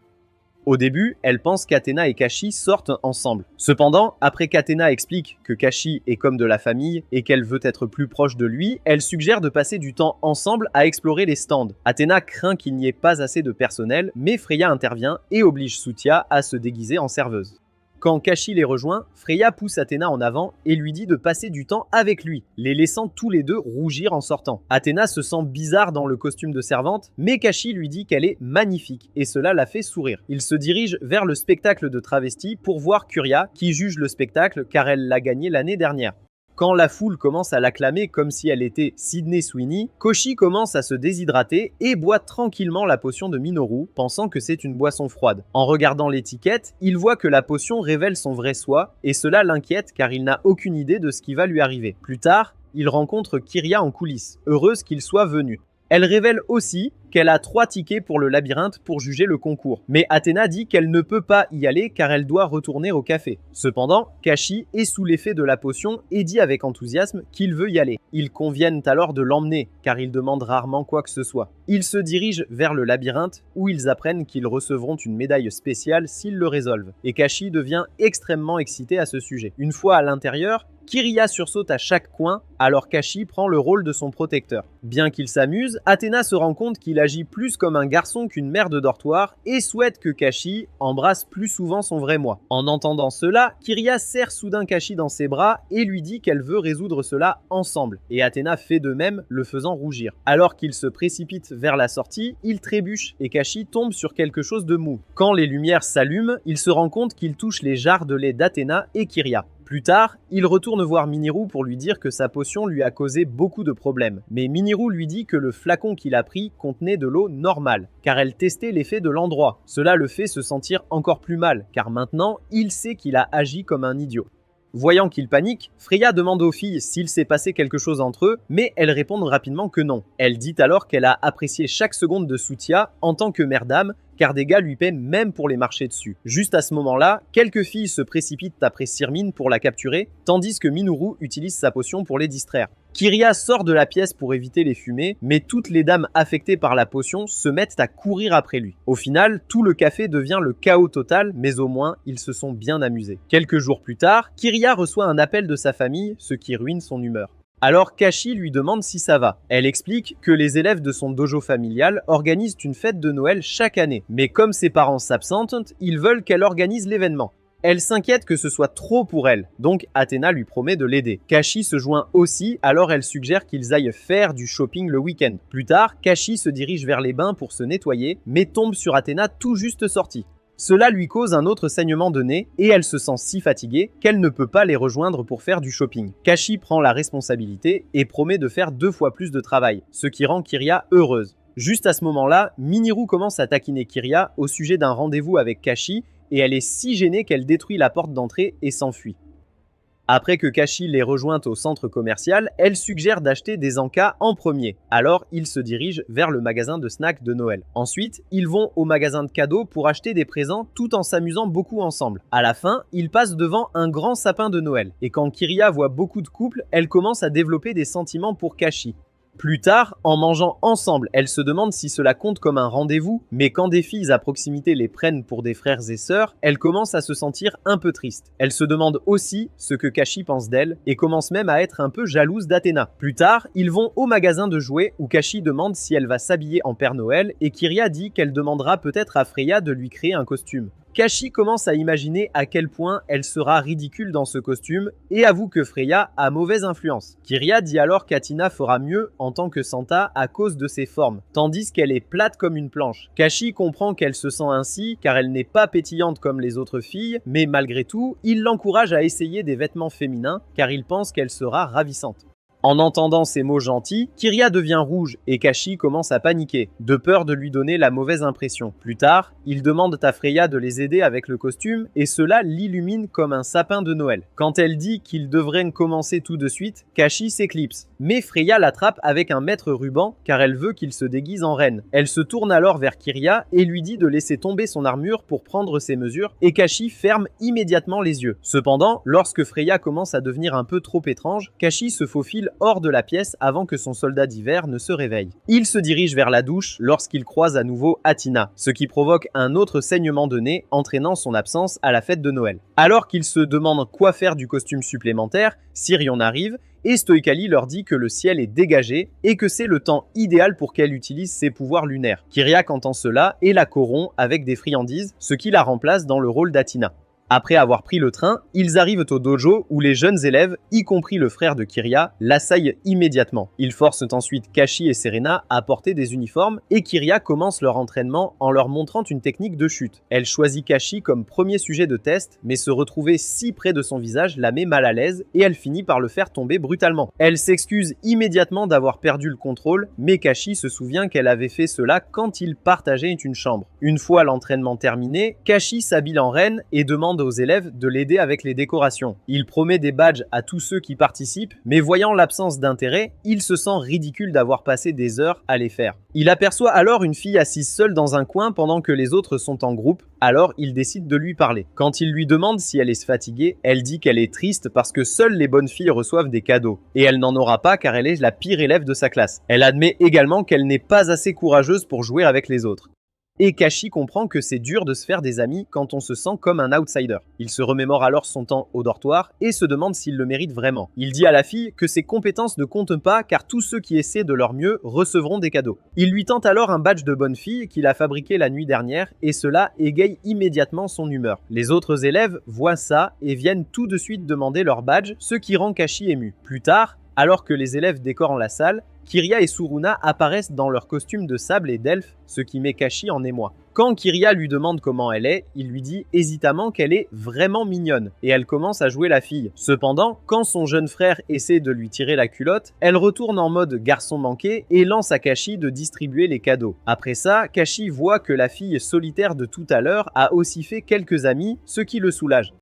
Au début, elle pense qu'Athéna et Kashi sortent ensemble. Cependant, après qu'Athéna explique que Kashi est comme de la famille et qu'elle veut être plus proche de lui, elle suggère de passer du temps ensemble à explorer les stands. Athéna craint qu'il n'y ait pas assez de personnel, mais Freya intervient et oblige Sutia à se déguiser en serveuse. Quand Kashi les rejoint, Freya pousse Athéna en avant et lui dit de passer du temps avec lui, les laissant tous les deux rougir en sortant. Athéna se sent bizarre dans le costume de servante, mais Kashi lui dit qu'elle est magnifique et cela la fait sourire. Il se dirige vers le spectacle de travestis pour voir Kuria, qui juge le spectacle car elle l'a gagné l'année dernière. Quand la foule commence à l'acclamer comme si elle était Sydney Sweeney, Koshi commence à se déshydrater et boit tranquillement la potion de Minoru, pensant que c'est une boisson froide. En regardant l'étiquette, il voit que la potion révèle son vrai soi, et cela l'inquiète car il n'a aucune idée de ce qui va lui arriver. Plus tard, il rencontre Kiria en coulisses, heureuse qu'il soit venu. Elle révèle aussi qu'elle a 3 tickets pour le labyrinthe pour juger le concours. Mais Athéna dit qu'elle ne peut pas y aller car elle doit retourner au café. Cependant, Kashi est sous l'effet de la potion et dit avec enthousiasme qu'il veut y aller. Ils conviennent alors de l'emmener car il demande rarement quoi que ce soit. Ils se dirigent vers le labyrinthe où ils apprennent qu'ils recevront une médaille spéciale s'ils le résolvent. Et Kashi devient extrêmement excité à ce sujet. Une fois à l'intérieur, Kiria sursaute à chaque coin, alors Kashi prend le rôle de son protecteur. Bien qu'il s'amuse, Athéna se rend compte qu'il agit plus comme un garçon qu'une mère de dortoir et souhaite que Kashi embrasse plus souvent son vrai moi. En entendant cela, Kiria serre soudain Kashi dans ses bras et lui dit qu'elle veut résoudre cela ensemble. Et Athéna fait de même, le faisant rougir. Alors qu'il se précipite vers la sortie, il trébuche et Kashi tombe sur quelque chose de mou. Quand les lumières s'allument, il se rend compte qu'il touche les jarres de lait d'Athéna et Kiria. Plus tard, il retourne voir Miniru pour lui dire que sa potion lui a causé beaucoup de problèmes. Mais Miniru lui dit que le flacon qu'il a pris contenait de l'eau normale, car elle testait l'effet de l'endroit. Cela le fait se sentir encore plus mal, car maintenant, il sait qu'il a agi comme un idiot. Voyant qu'il panique, Freya demande aux filles s'il s'est passé quelque chose entre eux, mais elles répondent rapidement que non. Elle dit alors qu'elle a apprécié chaque seconde de Sutia en tant que mère d'âme, car des gars lui paient même pour les marcher dessus. Juste à ce moment-là, quelques filles se précipitent après Sirmin pour la capturer, tandis que Minoru utilise sa potion pour les distraire. Kiria sort de la pièce pour éviter les fumées, mais toutes les dames affectées par la potion se mettent à courir après lui. Au final, tout le café devient le chaos total, mais au moins, ils se sont bien amusés. Quelques jours plus tard, Kiria reçoit un appel de sa famille, ce qui ruine son humeur. Alors Kashi lui demande si ça va. Elle explique que les élèves de son dojo familial organisent une fête de Noël chaque année, mais comme ses parents s'absentent, ils veulent qu'elle organise l'événement. Elle s'inquiète que ce soit trop pour elle, donc Athéna lui promet de l'aider. Kashi se joint aussi, alors elle suggère qu'ils aillent faire du shopping le week-end. Plus tard, Kashi se dirige vers les bains pour se nettoyer, mais tombe sur Athéna tout juste sortie. Cela lui cause un autre saignement de nez et elle se sent si fatiguée qu'elle ne peut pas les rejoindre pour faire du shopping. Kashi prend la responsabilité et promet de faire 2 fois plus de travail, ce qui rend Kiria heureuse. Juste à ce moment-là, Miniru commence à taquiner Kiria au sujet d'un rendez-vous avec Kashi et elle est si gênée qu'elle détruit la porte d'entrée et s'enfuit. Après que Kashi les rejointe au centre commercial, elle suggère d'acheter des encas en premier. Alors, ils se dirigent vers le magasin de snacks de Noël. Ensuite, ils vont au magasin de cadeaux pour acheter des présents tout en s'amusant beaucoup ensemble. À la fin, ils passent devant un grand sapin de Noël. Et quand Kiria voit beaucoup de couples, elle commence à développer des sentiments pour Kashi. Plus tard, en mangeant ensemble, elles se demandent si cela compte comme un rendez-vous, mais quand des filles à proximité les prennent pour des frères et sœurs, elles commencent à se sentir un peu tristes. Elles se demandent aussi ce que Kashi pense d'elle et commencent même à être un peu jalouses d'Athéna. Plus tard, ils vont au magasin de jouets où Kashi demande si elle va s'habiller en Père Noël et Kiria dit qu'elle demandera peut-être à Freya de lui créer un costume. Kashi commence à imaginer à quel point elle sera ridicule dans ce costume et avoue que Freya a mauvaise influence. Kiria dit alors qu'Athena fera mieux en tant que Santa à cause de ses formes, tandis qu'elle est plate comme une planche. Kashi comprend qu'elle se sent ainsi car elle n'est pas pétillante comme les autres filles, mais malgré tout, il l'encourage à essayer des vêtements féminins car il pense qu'elle sera ravissante. En entendant ces mots gentils, Kiria devient rouge et Kashi commence à paniquer, de peur de lui donner la mauvaise impression. Plus tard, ils demandent à Freya de les aider avec le costume et cela l'illumine comme un sapin de Noël. Quand elle dit qu'ils devraient commencer tout de suite, Kashi s'éclipse. Mais Freya l'attrape avec un mètre ruban car elle veut qu'il se déguise en reine. Elle se tourne alors vers Kiria et lui dit de laisser tomber son armure pour prendre ses mesures et Kashi ferme immédiatement les yeux. Cependant, lorsque Freya commence à devenir un peu trop étrange, Kashi se faufile hors de la pièce avant que son soldat d'hiver ne se réveille. Il se dirige vers la douche lorsqu'il croise à nouveau Athena, ce qui provoque un autre saignement de nez entraînant son absence à la fête de Noël. Alors qu'il se demande quoi faire du costume supplémentaire, Sirion arrive et Stoïkali leur dit que le ciel est dégagé et que c'est le temps idéal pour qu'elle utilise ses pouvoirs lunaires. Kyriak entend cela et la corrompt avec des friandises, ce qui la remplace dans le rôle d'Athena. Après avoir pris le train, ils arrivent au dojo où les jeunes élèves, y compris le frère de Kiria, l'assaillent immédiatement. Ils forcent ensuite Kashi et Serena à porter des uniformes et Kiria commence leur entraînement en leur montrant une technique de chute. Elle choisit Kashi comme premier sujet de test, mais se retrouver si près de son visage la met mal à l'aise et elle finit par le faire tomber brutalement. Elle s'excuse immédiatement d'avoir perdu le contrôle, mais Kashi se souvient qu'elle avait fait cela quand ils partageaient une chambre. Une fois l'entraînement terminé, Kashi s'habille en reine et demande aux élèves de l'aider avec les décorations. Il promet des badges à tous ceux qui participent, mais voyant l'absence d'intérêt, il se sent ridicule d'avoir passé des heures à les faire. Il aperçoit alors une fille assise seule dans un coin pendant que les autres sont en groupe, alors il décide de lui parler. Quand il lui demande si elle est fatiguée, elle dit qu'elle est triste parce que seules les bonnes filles reçoivent des cadeaux, et elle n'en aura pas car elle est la pire élève de sa classe. Elle admet également qu'elle n'est pas assez courageuse pour jouer avec les autres. Et Kashi comprend que c'est dur de se faire des amis quand on se sent comme un outsider. Il se remémore alors son temps au dortoir et se demande s'il le mérite vraiment. Il dit à la fille que ses compétences ne comptent pas car tous ceux qui essaient de leur mieux recevront des cadeaux. Il lui tente alors un badge de bonne fille qu'il a fabriqué la nuit dernière et cela égaye immédiatement son humeur. Les autres élèves voient ça et viennent tout de suite demander leur badge, ce qui rend Kashi ému. Plus tard, alors que les élèves décorent la salle, Kiria et Suruna apparaissent dans leurs costumes de sable et d'elfe, ce qui met Kashi en émoi. Quand Kiria lui demande comment elle est, il lui dit hésitamment qu'elle est vraiment mignonne, et elle commence à jouer la fille. Cependant, quand son jeune frère essaie de lui tirer la culotte, elle retourne en mode garçon manqué et lance à Kashi de distribuer les cadeaux. Après ça, Kashi voit que la fille solitaire de tout à l'heure a aussi fait quelques amis, ce qui le soulage.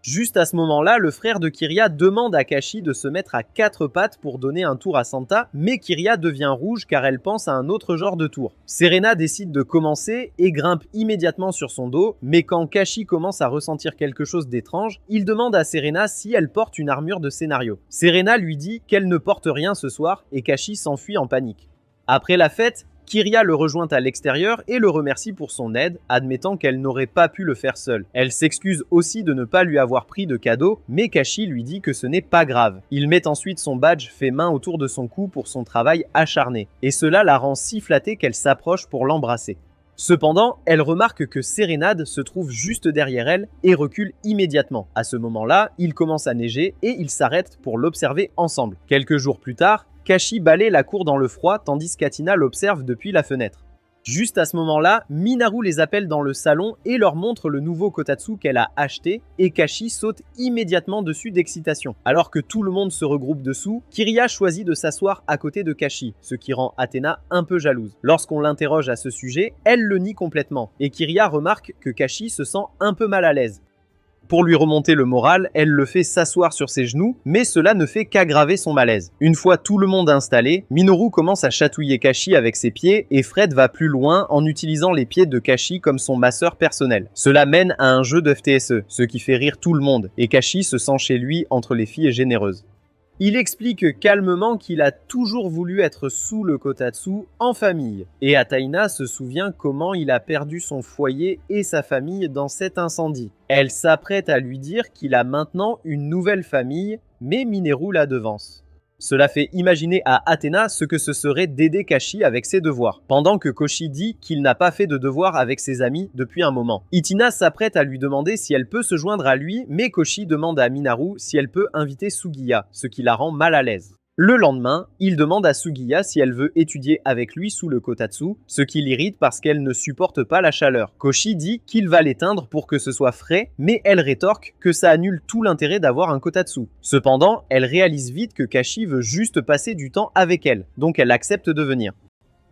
Juste à ce moment-là, le frère de Kiria demande à Kashi de se mettre à quatre pattes pour donner un tour à Santa, mais Kiria devient rouge car elle pense à un autre genre de tour. Serena décide de commencer et grimpe immédiatement sur son dos, mais quand Kashi commence à ressentir quelque chose d'étrange, il demande à Serena si elle porte une armure de scénario. Serena lui dit qu'elle ne porte rien ce soir et Kashi s'enfuit en panique. Après la fête, Kiria le rejoint à l'extérieur et le remercie pour son aide, admettant qu'elle n'aurait pas pu le faire seule. Elle s'excuse aussi de ne pas lui avoir pris de cadeau, mais Kashi lui dit que ce n'est pas grave. Il met ensuite son badge fait main autour de son cou pour son travail acharné, et cela la rend si flattée qu'elle s'approche pour l'embrasser. Cependant, elle remarque que Sérénade se trouve juste derrière elle et recule immédiatement. À ce moment-là, il commence à neiger et ils s'arrêtent pour l'observer ensemble. Quelques jours plus tard, Kashi balaie la cour dans le froid tandis qu'Athena l'observe depuis la fenêtre. Juste à ce moment-là, Minaru les appelle dans le salon et leur montre le nouveau kotatsu qu'elle a acheté et Kashi saute immédiatement dessus d'excitation. Alors que tout le monde se regroupe dessous, Kiria choisit de s'asseoir à côté de Kashi, ce qui rend Athéna un peu jalouse. Lorsqu'on l'interroge à ce sujet, elle le nie complètement et Kiria remarque que Kashi se sent un peu mal à l'aise. Pour lui remonter le moral, elle le fait s'asseoir sur ses genoux, mais cela ne fait qu'aggraver son malaise. Une fois tout le monde installé, Minoru commence à chatouiller Kashi avec ses pieds et Fred va plus loin en utilisant les pieds de Kashi comme son masseur personnel. Cela mène à un jeu de FTSE, ce qui fait rire tout le monde, et Kashi se sent chez lui entre les filles généreuses. Il explique calmement qu'il a toujours voulu être sous le kotatsu en famille. Et Ataina se souvient comment il a perdu son foyer et sa famille dans cet incendie. Elle s'apprête à lui dire qu'il a maintenant une nouvelle famille, mais Mineru la devance. Cela fait imaginer à Athéna ce que ce serait d'aider Kashi avec ses devoirs, pendant que Koshi dit qu'il n'a pas fait de devoirs avec ses amis depuis un moment. Itina s'apprête à lui demander si elle peut se joindre à lui, mais Koshi demande à Minaru si elle peut inviter Sugiya, ce qui la rend mal à l'aise. Le lendemain, il demande à Sugiya si elle veut étudier avec lui sous le kotatsu, ce qui l'irrite parce qu'elle ne supporte pas la chaleur. Koshi dit qu'il va l'éteindre pour que ce soit frais, mais elle rétorque que ça annule tout l'intérêt d'avoir un kotatsu. Cependant, elle réalise vite que Kashi veut juste passer du temps avec elle, donc elle accepte de venir.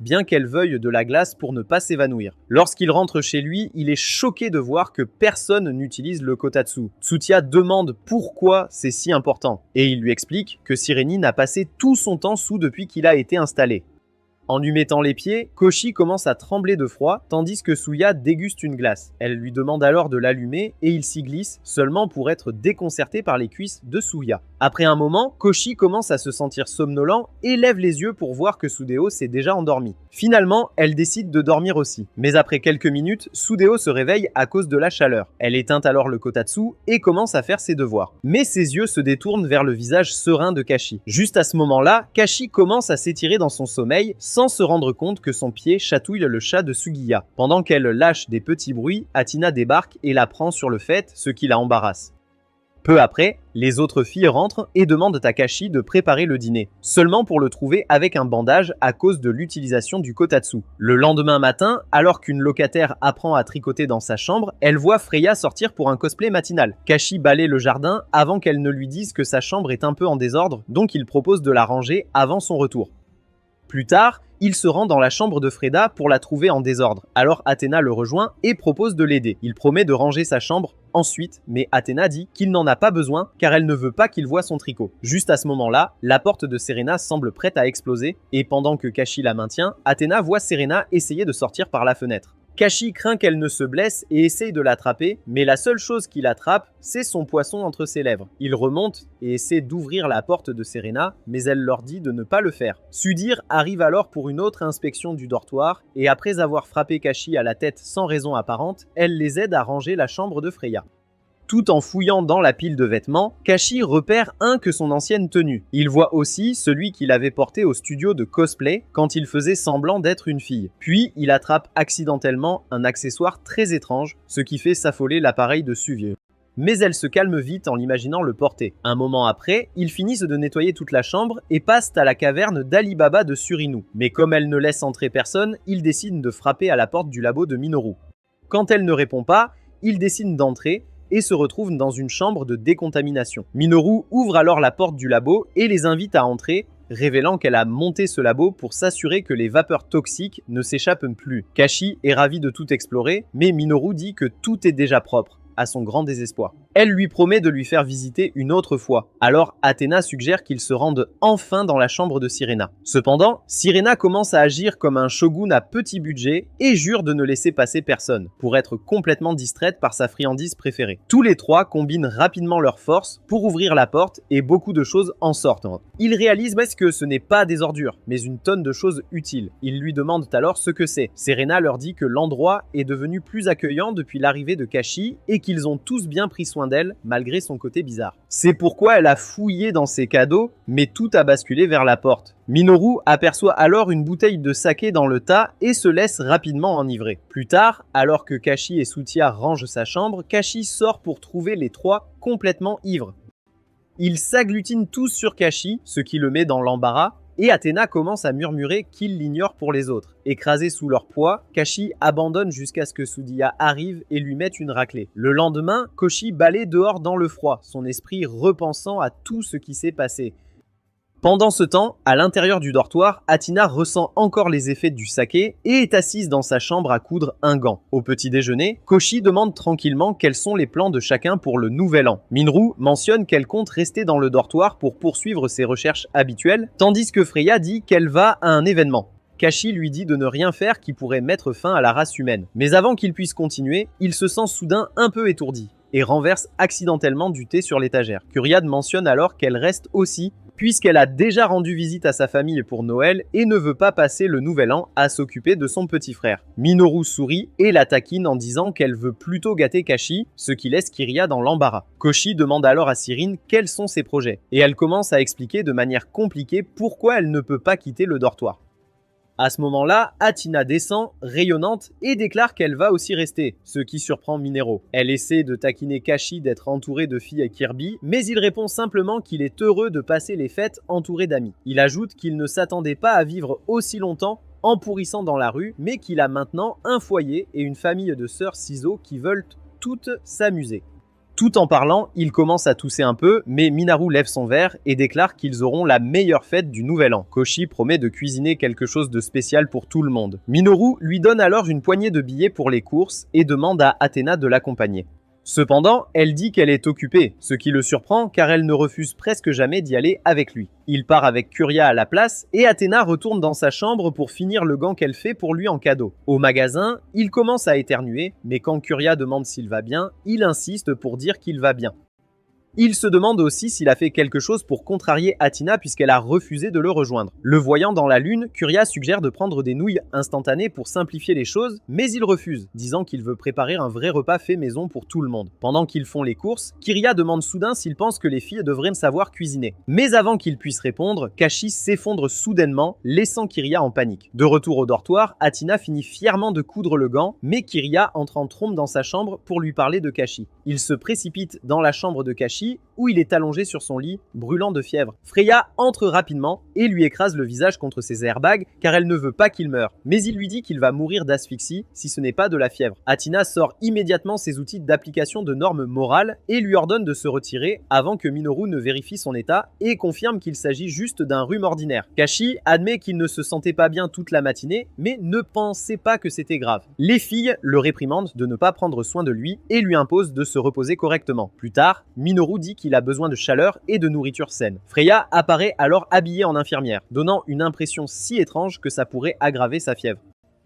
Bien qu'elle veuille de la glace pour ne pas s'évanouir. Lorsqu'il rentre chez lui, il est choqué de voir que personne n'utilise le kotatsu. Tsuchiya demande pourquoi c'est si important, et il lui explique que Sireni n'a passé tout son temps sous depuis qu'il a été installé. En lui mettant les pieds, Koshi commence à trembler de froid, tandis que Suya déguste une glace. Elle lui demande alors de l'allumer et il s'y glisse, seulement pour être déconcerté par les cuisses de Suya. Après un moment, Koshi commence à se sentir somnolent et lève les yeux pour voir que Sudeo s'est déjà endormi. Finalement, elle décide de dormir aussi. Mais après quelques minutes, Sudeo se réveille à cause de la chaleur. Elle éteint alors le kotatsu et commence à faire ses devoirs. Mais ses yeux se détournent vers le visage serein de Kashi. Juste à ce moment-là, Kashi commence à s'étirer dans son sommeil sans se rendre compte que son pied chatouille le chat de Sugiya. Pendant qu'elle lâche des petits bruits, Athina débarque et la prend sur le fait, ce qui la embarrasse. Peu après, les autres filles rentrent et demandent à Kashi de préparer le dîner, seulement pour le trouver avec un bandage à cause de l'utilisation du kotatsu. Le lendemain matin, alors qu'une locataire apprend à tricoter dans sa chambre, elle voit Freya sortir pour un cosplay matinal. Kashi balaye le jardin avant qu'elle ne lui dise que sa chambre est un peu en désordre, donc il propose de la ranger avant son retour. Plus tard, il se rend dans la chambre de Freda pour la trouver en désordre. Alors Athéna le rejoint et propose de l'aider. Il promet de ranger sa chambre ensuite, mais Athéna dit qu'il n'en a pas besoin car elle ne veut pas qu'il voie son tricot. Juste à ce moment-là, la porte de Serena semble prête à exploser et pendant que Kashi la maintient, Athéna voit Serena essayer de sortir par la fenêtre. Kashi craint qu'elle ne se blesse et essaye de l'attraper, mais la seule chose qui l'attrape, c'est son poisson entre ses lèvres. Il remonte et essaie d'ouvrir la porte de Serena, mais elle leur dit de ne pas le faire. Sudir arrive alors pour une autre inspection du dortoir, et après avoir frappé Kashi à la tête sans raison apparente, elle les aide à ranger la chambre de Freya. Tout en fouillant dans la pile de vêtements, Kashi repère un que son ancienne tenue. Il voit aussi celui qu'il avait porté au studio de cosplay quand il faisait semblant d'être une fille. Puis, il attrape accidentellement un accessoire très étrange, ce qui fait s'affoler l'appareil de Suvieux. Mais elle se calme vite en l'imaginant le porter. Un moment après, ils finissent de nettoyer toute la chambre et passent à la caverne d'Ali Baba de Surinu. Mais comme elle ne laisse entrer personne, ils décident de frapper à la porte du labo de Minoru. Quand elle ne répond pas, ils décident d'entrer et se retrouvent dans une chambre de décontamination. Minoru ouvre alors la porte du labo et les invite à entrer, révélant qu'elle a monté ce labo pour s'assurer que les vapeurs toxiques ne s'échappent plus. Kashi est ravi de tout explorer, mais Minoru dit que tout est déjà propre, à son grand désespoir. Elle lui promet de lui faire visiter une autre fois. Alors Athéna suggère qu'ils se rendent enfin dans la chambre de Sirena. Cependant, Sirena commence à agir comme un shogun à petit budget et jure de ne laisser passer personne, pour être complètement distraite par sa friandise préférée. Tous les trois combinent rapidement leurs forces pour ouvrir la porte et beaucoup de choses en sortent. Ils réalisent que ce n'est pas des ordures, mais une tonne de choses utiles. Ils lui demandent alors ce que c'est. Serena leur dit que l'endroit est devenu plus accueillant depuis l'arrivée de Kashi et qu'ils ont tous bien pris soin d'elle malgré son côté bizarre. C'est pourquoi elle a fouillé dans ses cadeaux, mais tout a basculé vers la porte. Minoru aperçoit alors une bouteille de saké dans le tas et se laisse rapidement enivrer. Plus tard, alors que Kashi et Tsuchiya rangent sa chambre, Kashi sort pour trouver les trois complètement ivres. Ils s'agglutinent tous sur Kashi, ce qui le met dans l'embarras, et Athéna commence à murmurer qu'il l'ignore pour les autres. Écrasé sous leur poids, Kashi abandonne jusqu'à ce que Sudiya arrive et lui mette une raclée. Le lendemain, Koshi balaye dehors dans le froid, son esprit repensant à tout ce qui s'est passé. Pendant ce temps, à l'intérieur du dortoir, Athina ressent encore les effets du saké et est assise dans sa chambre à coudre un gant. Au petit déjeuner, Koshi demande tranquillement quels sont les plans de chacun pour le nouvel an. Minru mentionne qu'elle compte rester dans le dortoir pour poursuivre ses recherches habituelles, tandis que Freya dit qu'elle va à un événement. Kashi lui dit de ne rien faire qui pourrait mettre fin à la race humaine. Mais avant qu'il puisse continuer, il se sent soudain un peu étourdi et renverse accidentellement du thé sur l'étagère. Curiad mentionne alors qu'elle reste aussi puisqu'elle a déjà rendu visite à sa famille pour Noël et ne veut pas passer le nouvel an à s'occuper de son petit frère. Minoru sourit et la taquine en disant qu'elle veut plutôt gâter Kashi, ce qui laisse Kiriya dans l'embarras. Koshi demande alors à Sirin quels sont ses projets, et elle commence à expliquer de manière compliquée pourquoi elle ne peut pas quitter le dortoir. À ce moment-là, Athina descend, rayonnante, et déclare qu'elle va aussi rester, ce qui surprend Minero. Elle essaie de taquiner Kashi d'être entouré de filles et Kirby, mais il répond simplement qu'il est heureux de passer les fêtes entouré d'amis. Il ajoute qu'il ne s'attendait pas à vivre aussi longtemps en pourrissant dans la rue, mais qu'il a maintenant un foyer et une famille de sœurs ciseaux qui veulent toutes s'amuser. Tout en parlant, il commence à tousser un peu, mais Minaru lève son verre et déclare qu'ils auront la meilleure fête du nouvel an. Koshi promet de cuisiner quelque chose de spécial pour tout le monde. Minoru lui donne alors une poignée de billets pour les courses et demande à Athena de l'accompagner. Cependant, elle dit qu'elle est occupée, ce qui le surprend car elle ne refuse presque jamais d'y aller avec lui. Il part avec Kiriya à la place et Athena retourne dans sa chambre pour finir le gant qu'elle fait pour lui en cadeau. Au magasin, il commence à éternuer, mais quand Kiriya demande s'il va bien, il insiste pour dire qu'il va bien. Il se demande aussi s'il a fait quelque chose pour contrarier Athena puisqu'elle a refusé de le rejoindre. Le voyant dans la lune, Kiriya suggère de prendre des nouilles instantanées pour simplifier les choses, mais il refuse, disant qu'il veut préparer un vrai repas fait maison pour tout le monde. Pendant qu'ils font les courses, Kiriya demande soudain s'il pense que les filles devraient savoir cuisiner. Mais avant qu'il puisse répondre, Kashi s'effondre soudainement, laissant Kiriya en panique. De retour au dortoir, Athena finit fièrement de coudre le gant, mais Kiriya entre en trompe dans sa chambre pour lui parler de Kashi. Il se précipite dans la chambre de Kashi, où il est allongé sur son lit, brûlant de fièvre. Freya entre rapidement et lui écrase le visage contre ses airbags car elle ne veut pas qu'il meure. Mais il lui dit qu'il va mourir d'asphyxie si ce n'est pas de la fièvre. Athena sort immédiatement ses outils d'application de normes morales et lui ordonne de se retirer avant que Minoru ne vérifie son état et confirme qu'il s'agit juste d'un rhume ordinaire. Kashi admet qu'il ne se sentait pas bien toute la matinée mais ne pensait pas que c'était grave. Les filles le réprimandent de ne pas prendre soin de lui et lui imposent de se reposer correctement. Plus tard, Minoru dit qu'il a besoin de chaleur et de nourriture saine. Freya apparaît alors habillée en infirmière, donnant une impression si étrange que ça pourrait aggraver sa fièvre.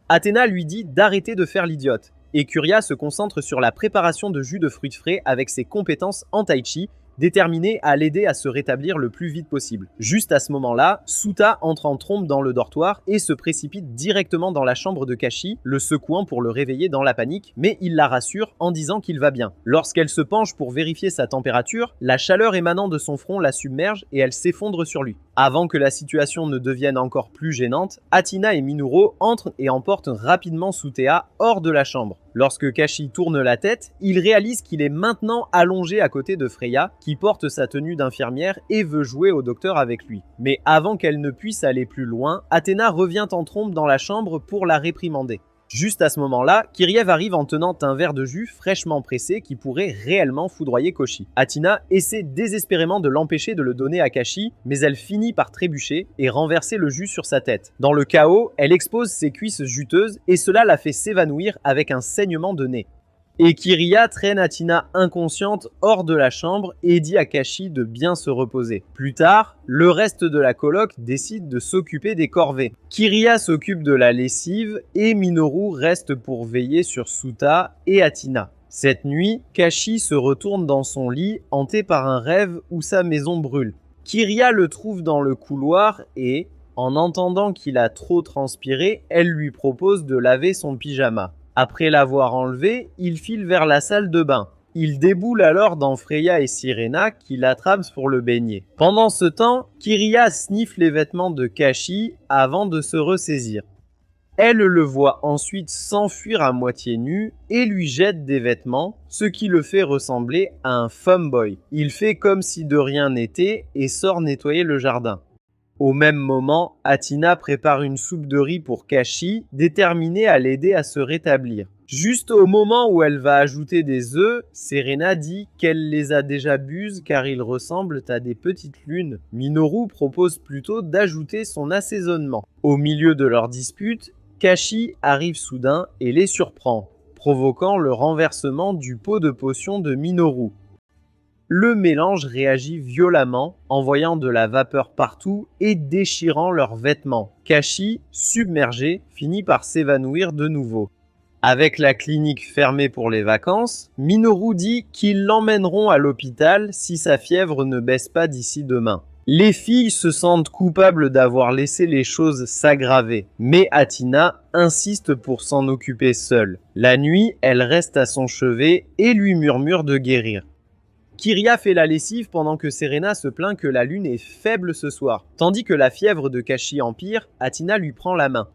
Athena lui dit d'arrêter de faire l'idiote, et Kiriya se concentre sur la préparation de jus de fruits frais avec ses compétences en tai chi, déterminé à l'aider à se rétablir le plus vite possible. Juste à ce moment-là, Suta entre en trompe dans le dortoir et se précipite directement dans la chambre de Kashi, le secouant pour le réveiller dans la panique, mais il la rassure en disant qu'il va bien. Lorsqu'elle se penche pour vérifier sa température, la chaleur émanant de son front la submerge et elle s'effondre sur lui. Avant que la situation ne devienne encore plus gênante, Athena et Minoru entrent et emportent rapidement Sutea hors de la chambre. Lorsque Kashi tourne la tête, il réalise qu'il est maintenant allongé à côté de Freya, qui porte sa tenue d'infirmière et veut jouer au docteur avec lui. Mais avant qu'elle ne puisse aller plus loin, Athena revient en trompe dans la chambre pour la réprimander. Juste à ce moment-là, Kiriev arrive en tenant un verre de jus fraîchement pressé qui pourrait réellement foudroyer Koshi. Athena essaie désespérément de l'empêcher de le donner à Kashi, mais elle finit par trébucher et renverser le jus sur sa tête. Dans le chaos, elle expose ses cuisses juteuses et cela la fait s'évanouir avec un saignement de nez. Et Kiriya traîne Athena inconsciente hors de la chambre et dit à Kashi de bien se reposer. Plus tard, le reste de la coloc décide de s'occuper des corvées. Kiriya s'occupe de la lessive et Minoru reste pour veiller sur Suta et Athena. Cette nuit, Kashi se retourne dans son lit, hanté par un rêve où sa maison brûle. Kiriya le trouve dans le couloir et, en entendant qu'il a trop transpiré, elle lui propose de laver son pyjama. Après l'avoir enlevé, il file vers la salle de bain. Il déboule alors dans Freya et Sirena qui l'attrapent pour le baigner. Pendant ce temps, Kiriya sniffe les vêtements de Kashi avant de se ressaisir. Elle le voit ensuite s'enfuir à moitié nu et lui jette des vêtements, ce qui le fait ressembler à un fumboy. Il fait comme si de rien n'était et sort nettoyer le jardin. Au même moment, Athena prépare une soupe de riz pour Kashi, déterminée à l'aider à se rétablir. Juste au moment où elle va ajouter des œufs, Serena dit qu'elle les a déjà buses car ils ressemblent à des petites lunes. Minoru propose plutôt d'ajouter son assaisonnement. Au milieu de leur dispute, Kashi arrive soudain et les surprend, provoquant le renversement du pot de potion de Minoru. Le mélange réagit violemment, envoyant de la vapeur partout et déchirant leurs vêtements. Kashi, submergé, finit par s'évanouir de nouveau. Avec la clinique fermée pour les vacances, Minoru dit qu'ils l'emmèneront à l'hôpital si sa fièvre ne baisse pas d'ici demain. Les filles se sentent coupables d'avoir laissé les choses s'aggraver, mais Athina insiste pour s'en occuper seule. La nuit, elle reste à son chevet et lui murmure de guérir. Kyria fait la lessive pendant que Serena se plaint que la lune est faible ce soir. Tandis que la fièvre de Kashi empire, Athina lui prend la main.